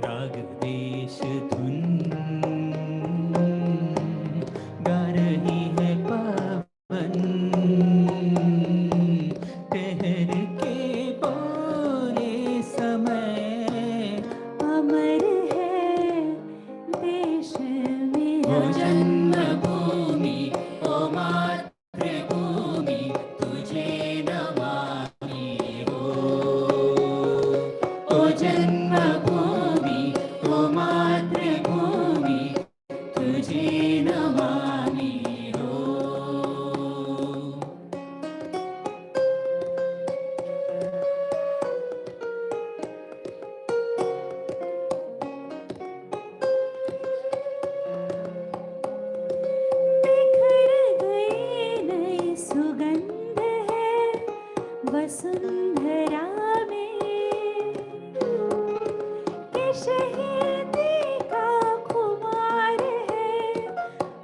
राग देश धुन गा रही है पवन। ठहर के बोले समय अमर है देश मेरा। ओ जन्मभूमि ओ मातृभूमि तुझे नमामि हो। ओ जन्मभूमि ओ मातृभूमि तुझे नमामि हो। बिखर गई नई सुगंध है वसुंधरा में, कि शहीदी का खुमार है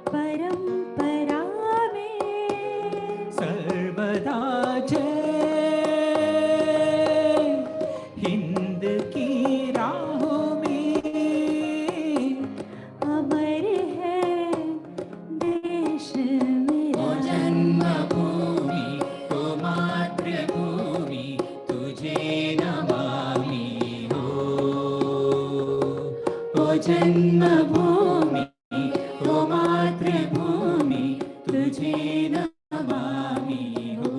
परंपरा में। सर्वदा जय हिंद की राहों में अमर है देश मेरा। ओ जन्मभूमि ओ मातृभूमि तुझे नमामि हो। ओ जन्मभूमि ओ मातृभूमि तुझे नमामि हो।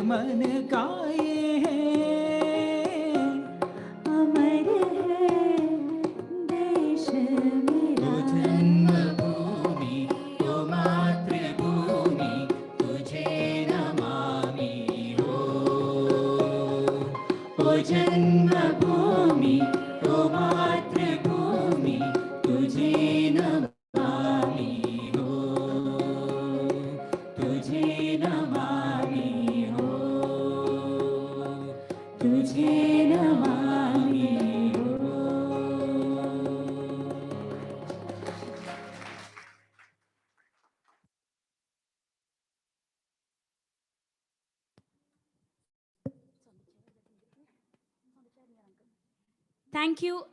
मन गाए हैं। अमर है देश तो मेरा, जन्मभूमि तो मातृभूमि तुझे नमामि हो। ओ जन्मभूमि तो मातृभूमि तुझे नमामि हो। तुझे नमामि हो। तुझे नमामि हो। Thank you.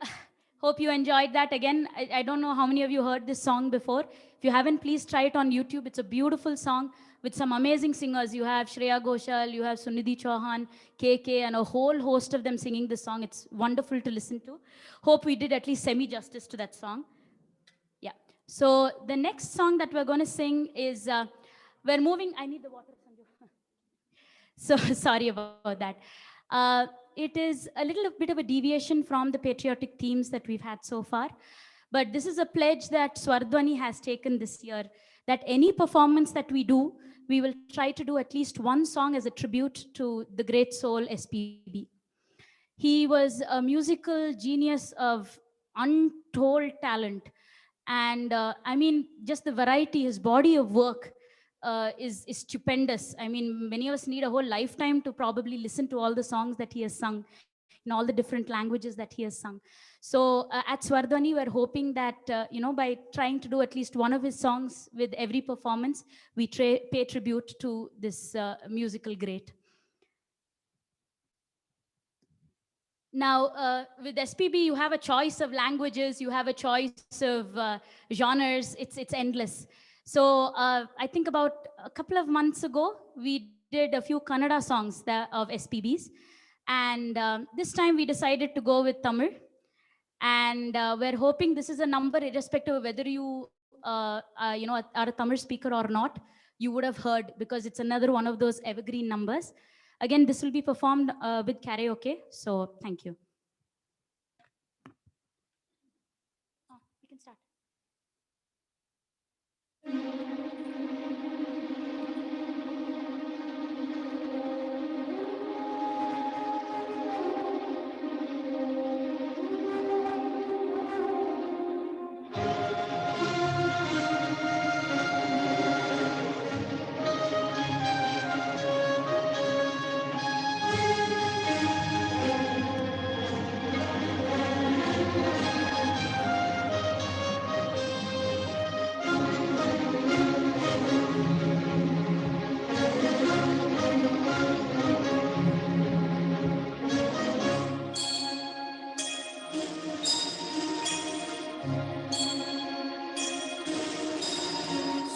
Hope you enjoyed that. Again, I don't know how many of you heard this song before. If you haven't, please try it on YouTube. It's a beautiful song with some amazing singers. You have Shreya Ghoshal, you have Sunidhi Chauhan, KK, and a whole host of them singing this song. It's wonderful to listen to. Hope we did at least semi-justice to that song. Yeah. So the next song that we're going to sing is, we're moving, I need the water, Sanju. So sorry about that. It is a little bit of a deviation from the patriotic themes that we've had so far. But this is a pledge that Swardhwani has taken this year, that any performance that we do, we will try to do at least one song as a tribute to the great soul SPB. He was a musical genius of untold talent. And I mean, just the variety, his body of work is stupendous. I mean, many of us need a whole lifetime to probably listen to all the songs that he has sung in all the different languages that he has sung. So at Swardhwani, we're hoping that, by trying to do at least one of his songs with every performance, we pay tribute to this musical great. Now, with SPB, you have a choice of languages, you have a choice of genres, it's endless. So I think about a couple of months ago, we did a few Kannada songs of SPBs. And this time we decided to go with Tamil. And we're hoping this is a number irrespective of whether you, are a Tamil speaker or not, you would have heard, because it's another one of those evergreen numbers. Again, this will be performed with karaoke. So thank you. We can start.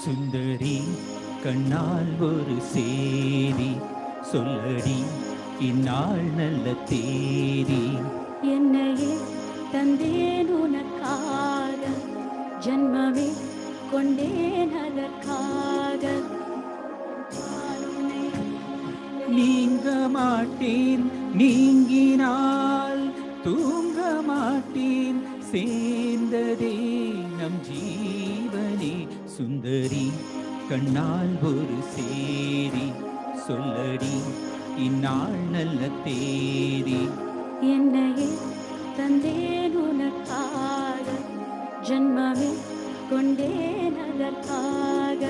சுந்தரி கண்ணால் ஒரு சேரி சொல்லடி இந்நாள் நல்ல தேதி. என்னையே தந்தேன் உனக்காக, ஜன்மமே கொண்டேன் அதற்காக. நீங்க மாட்டேன் நீங்கினால் தூங்க மாட்டேன் சேர்ந்ததே நம் ஜீவனே. சுந்தரி கண்ணால் ஒரு சேரி சொல்லடி இந்நாள் நல்ல தேதி. என்னையே தந்தேன் உனக்காக, ஜன்மமே கொண்டேன் அதற்காக.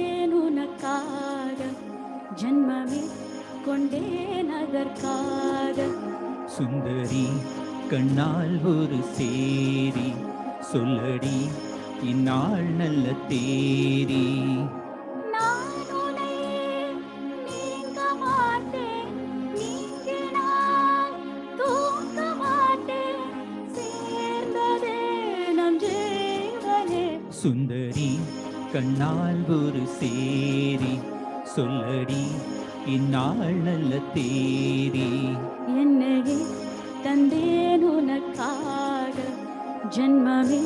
தந்தேன் உனக்காக ஜன்மமே கொண்டேன் அதற்காக சுந்தரி கண்ணால் ஒரு சேரி சொல்லடி இந்நாள் நல்ல தேரி நான் உன்னை நீங்க மாட்டேன் நீங்கினால் தூங்க மாட்டேன் சேர்ந்ததே நம் ஜீவனே சுந்தரி கண்ணால் ஒரு சேரி சொல்லடி இந்நாள் நல்ல தேரி என்னையே தந்தேன் உனக்காக ஜன்மமே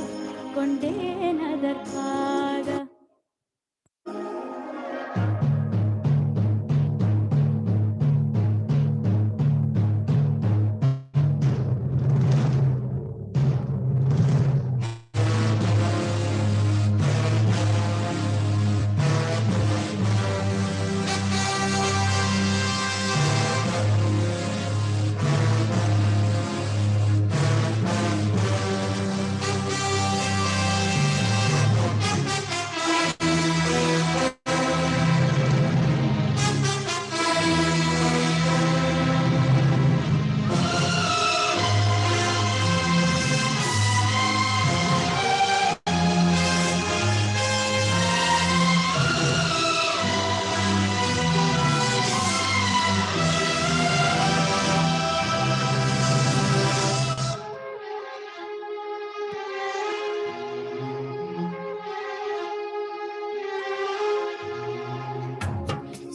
கொண்டேன் அதற்காக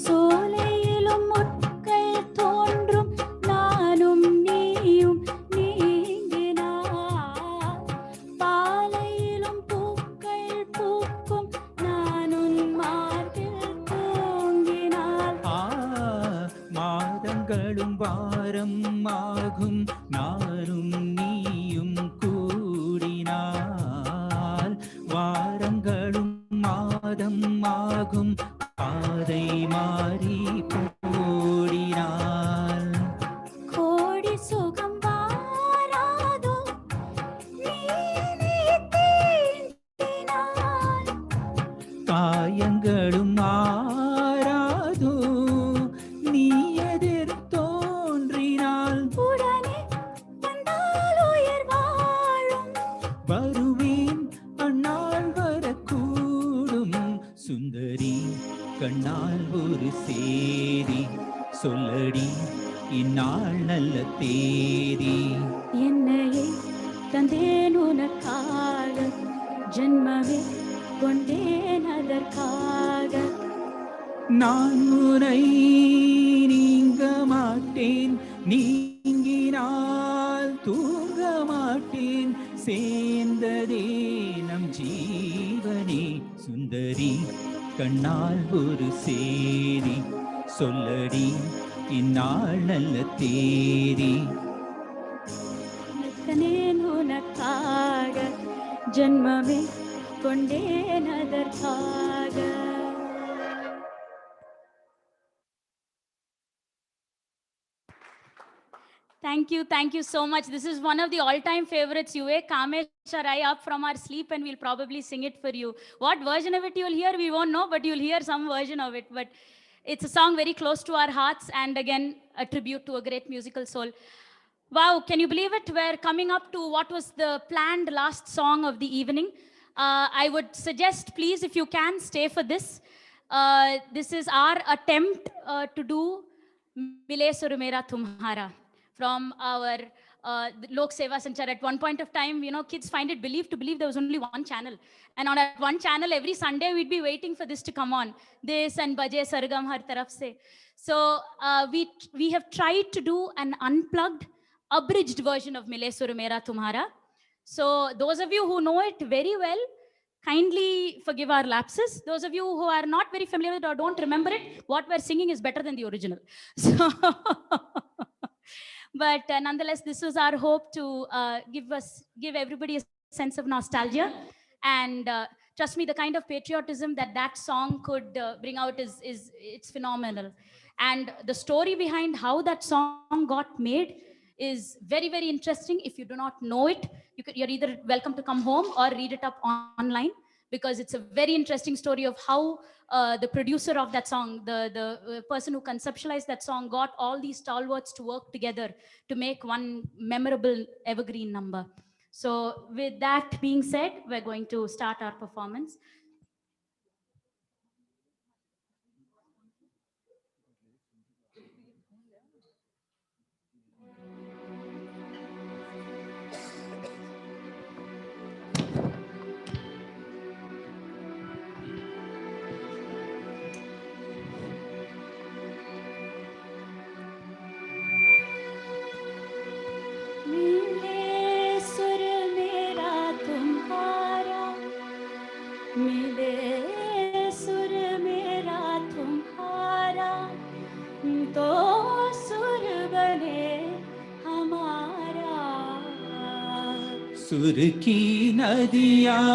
சோலையிலும் முட்கள் தோன்றும் நானும் நீயும் நீங்கினார் பாலையிலும் பூக்கள் பூக்கும் நானும் மார்பில் தூங்கினார் மாதங்களும் வாரம் ஆகும் நானும் நீயும் கூடினால் வாரங்களும் மாதம் ஆகும் பாதை மாறி போடினாள் கோடி சுகம் வாராதோ நீ தீண்டினாய் காயங்களும் மாறாதோ நீ எதிர் தோன்றினால் உடனே வந்தால் உயிர் வாழும் வருவேன் அந்நாள் வரக்கூடும் சுந்தரி கண்ணால் ஒரு சேரி சொல்லடி இந்நாள் நல்ல தேரி என்னையே தந்தேன் உனக்காக ஜன்மமே கொண்டேன் அதற்காக நான் உன்னை நீங்க மாட்டேன் நீங்கினால் தூங்க மாட்டேன் சேர்ந்ததே நம் ஜீவனே சுந்தரி கண்ணால் ஒரு சேரி சொல்லடி இந்நாள் நல்ல தேரி நிற்கனேன் உனக்காக ஜன்மமே கொண்டேன் அதற்காக Thank you so much. This is one of the all-time favorites. You wake Kamesh or I up from our sleep and we'll probably sing it for you. What version of it you'll hear, we won't know, but you'll hear some version of it. But it's a song very close to our hearts and again, a tribute to a great musical soul. Wow, can you believe it? We're coming up to what was the planned last song of the evening. I would suggest, please, if you can, stay for this. This is our attempt to do Mile Sur Mera Tumhara from our Lok Seva Sanchar. At one point of time, you know, kids find it believed to believe there was only one channel. And on that one channel, every Sunday, we'd be waiting for this to come on. This and Baje Sargam Har Taraf Se. So we have tried to do an unplugged, abridged version of Mile Sur Mera Tumhara. So those of you who know it very well, kindly forgive our lapses. Those of you who are not very familiar with it or don't remember it, what we're singing is better than the original. So but nonetheless, this was our hope to give everybody a sense of nostalgia. And trust me, the kind of patriotism that song could bring out is it's phenomenal. And the story behind how that song got made is very, very interesting. If you do not know it, you're either welcome to come home or read it up online, because it's a very interesting story of how the producer of that song, the person who conceptualized that song, got all these stalwarts to work together to make one memorable evergreen number. So with that being said, we're going to start our performance. मिले सुर मेरा तुम्हारा, मिले सुर मेरा तुम्हारा, तो सुर बने हमारा। सुर की नदियाँ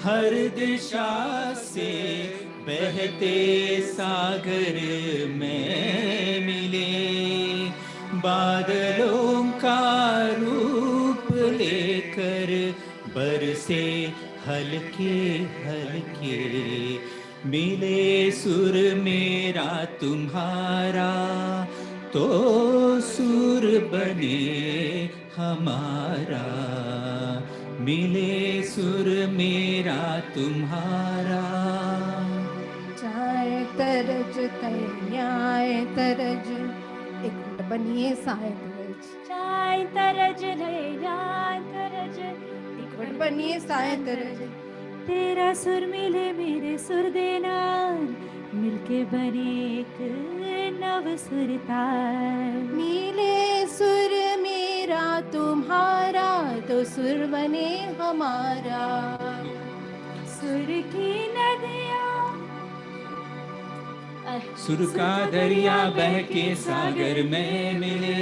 हर दिशा से बहते सागर में मिले, बादलों का रूप लेकर बरसे हल्के हल्के, मिले सुर मेरा तुम्हारा, तो सुर बने हमारा, मिले सुर मेरा तुम्हारा। चाय तरज तैयाय तरज, एक मिनट बनिए साय तरज। चाय तरज ले जाय तरज, एक मिनट बनिए साय तरज। तेरा सुर मिले मेरे सुर देना, मिलके बने एक नव सुर तार। मिले सुर मेरा तुम्हारा, तो सुर बने हमारा। सुर की नदियाँ, सुर का दरिया बह के सागर में मिले,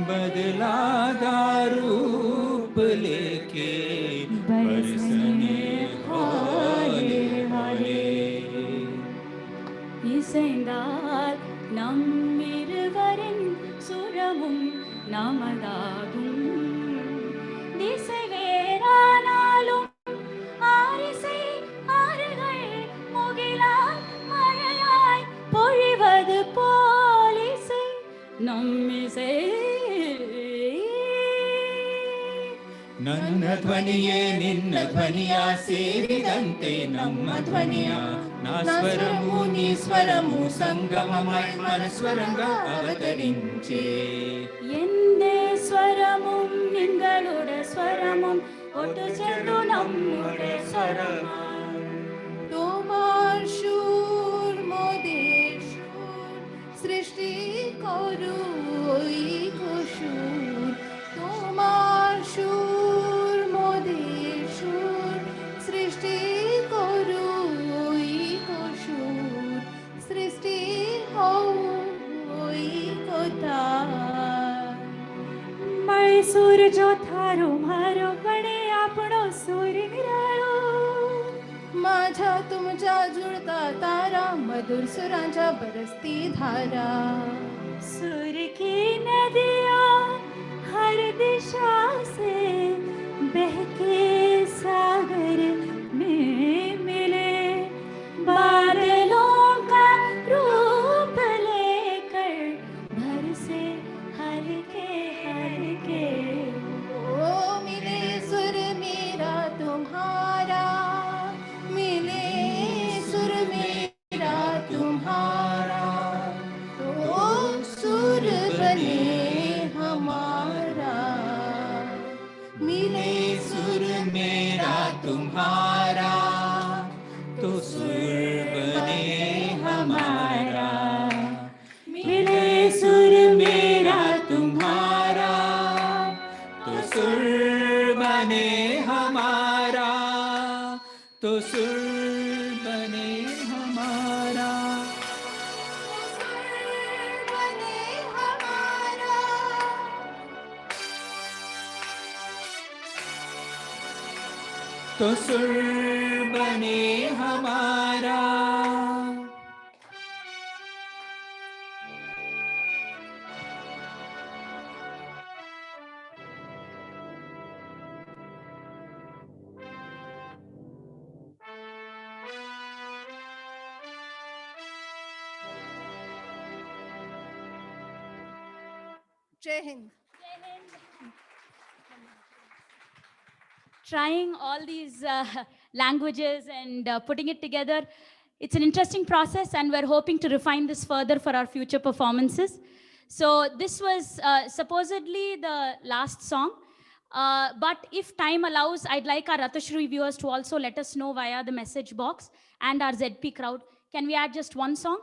बदला रूप लेके बरसने हौले हौले। இசைந்தால் நம்மிருவரின் சுரமும் நமதாகும், திசை வேறானாலும் ஆரிசை ஆறுகள் முகிலாய் மழையாய் பொழிவது போல் இசை நம்மிசை. ನನ್ನ ಧ್ವನಿಯೇ ನಿನ್ನ ಧ್ವನಿಯ ಸೇರಿದಂತೆ ನಮ್ಮ ಧ್ವನಿಯ, నా స్వరము నీ స్వరము సంగమమై మన స్వరంగా అవతరించే. എന്റെ സ്വരമും നിങ്ങളുടെ സ്വരമും ഒത്തുചേർന്നു നമ്മുടെ സ്വരമായി. তোমার সুর মোদের সুর, সৃষ্টি করু ওই সুর। তোমার সুর মোদের সুর, সৃষ্টি করু ওই সুর। সৃষ্টি হও ওই কথা। મય સુર જો થારો મારો બને આપણો સુર નિરાળો. माझा तुमच्या जुळता तारा, मधुर सुरांच्या बरसती धारा। सुर की नदियाँ हर दिशा से बहके सागर में मिले, बादलों का रूप लेकर बरसे हल्के हल्के। ओ मिले सुर मेरा तुम्हारा, मिले सुर मेरा तुम्हारा, तो सुर बने हमारा। मिले सुर मेरा तुम्हारा, तो सुर बने हमारा, मिले सुर मेरा तुम्हारा, तो सुर बने हमारा, तो सुर बने हमारा। तो सुर बने हमारा। Jai Hind. Trying all these languages and putting it together. It's an interesting process, and we're hoping to refine this further for our future performances. So this was supposedly the last song. But if time allows, I'd like our Ratashri viewers to also let us know via the message box and our ZP crowd. Can we add just one song?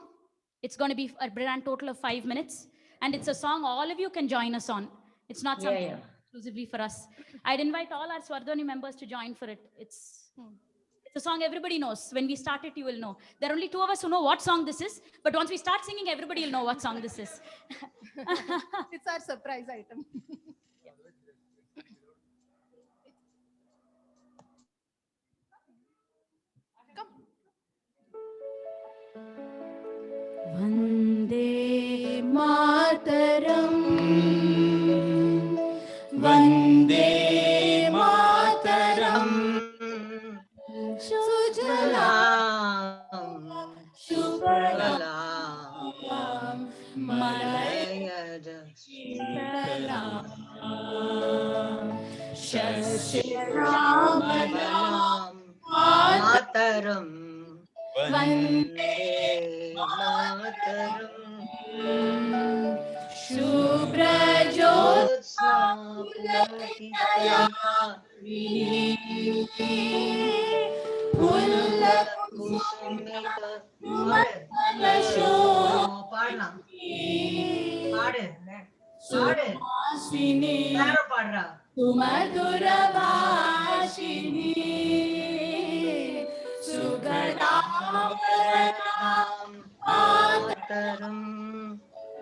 It's going to be a grand total of 5 minutes. And it's a song all of you can join us on. It's not Yeah, something yeah. exclusively for us. I'd invite all our Swardhani members to join for it. It's a song everybody knows. When we start it, you will know. There are only 2 of us who know what song this is, but once we start singing, everybody will know what song this is. It's our surprise item. Come. Vande Mataram. Vande Mataram. Sujalam Supalam Malayada Shitalam Shashiram Mataram Vande Mataram Shubhrajyotsna Pulatitaya Pullakusumita Suhasini Sumadhuravashini Sugadaparanam Mataram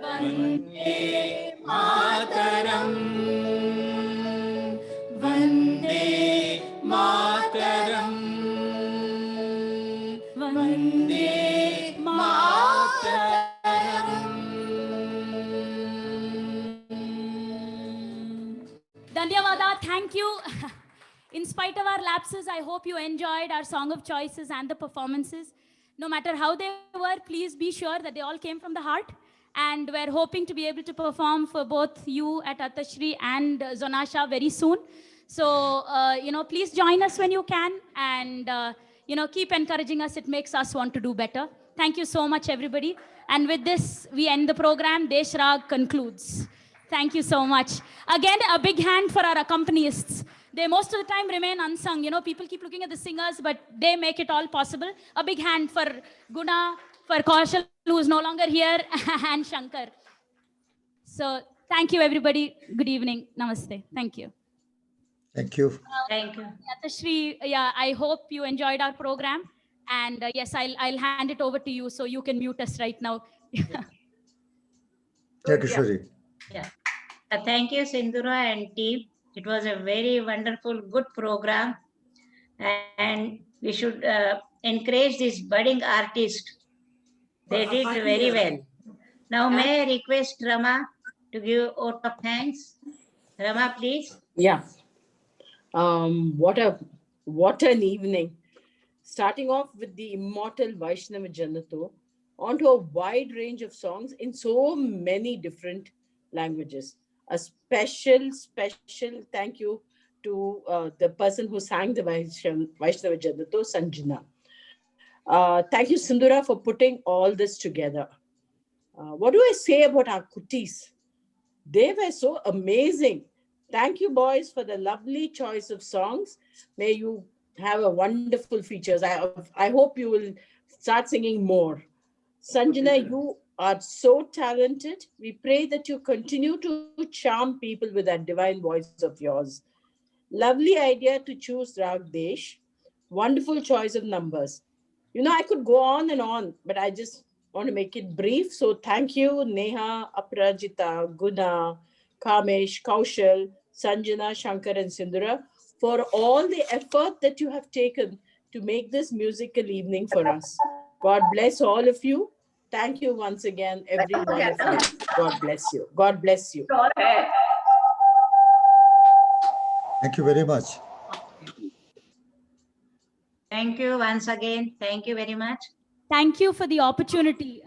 Vande Mataram Vande Mataram Vande Dhanyavada, thank you. In spite of our lapses, I hope you enjoyed our song of choices and the performances. No matter how they were, please be sure that they all came from the heart. And we're hoping to be able to perform for both you at Atashri and Zonasha very soon. So, please join us when you can, and, keep encouraging us. It makes us want to do better. Thank you so much, everybody. And with this, we end the program. Deshrag concludes. Thank you so much. Again, a big hand for our accompanists. They most of the time remain unsung. People keep looking at the singers, but they make it all possible. A big hand for Guna, for Kaushal, who is no longer here, and Shankar. So thank you, everybody. Good evening. Namaste. Thank you. Thank you. Thank you. Yatashri, yeah, I hope you enjoyed our program. And yes, I'll hand it over to you so you can mute us right now. Thank you, Shwari. Yeah. Thank you, Sindhura and team. It was a very wonderful, good program. And we should encourage this budding artist. They did very well. Now, may I request Rama to give vote of thanks? Rama, please. Yeah. What an evening. Starting off with the immortal Vaishnava Janato, onto a wide range of songs in so many different languages. A special thank you to the person who sang the Vaishnava Janato, Sanjana. Thank you, Sindhura, for putting all this together. What do I say about our kutis? They were so amazing. Thank you, boys, for the lovely choice of songs. May you have a wonderful features. I hope you will start singing more. Sanjana, you are so talented. We pray that you continue to charm people with that divine voice of yours. Lovely idea to choose Rag Desh. Wonderful choice of numbers. I could go on, but I just want to make it brief. So thank you, Neha, Aprajita, Guna, Kamesh, Kaushal, Sanjana, Shankar, and Sindhura, for all the effort that you have taken to make this musical evening for us. God bless all of you. Thank you once again, every one of you. God bless you. God bless you. Thank you very much. Thank you once again. Thank you very much. Thank you for the opportunity.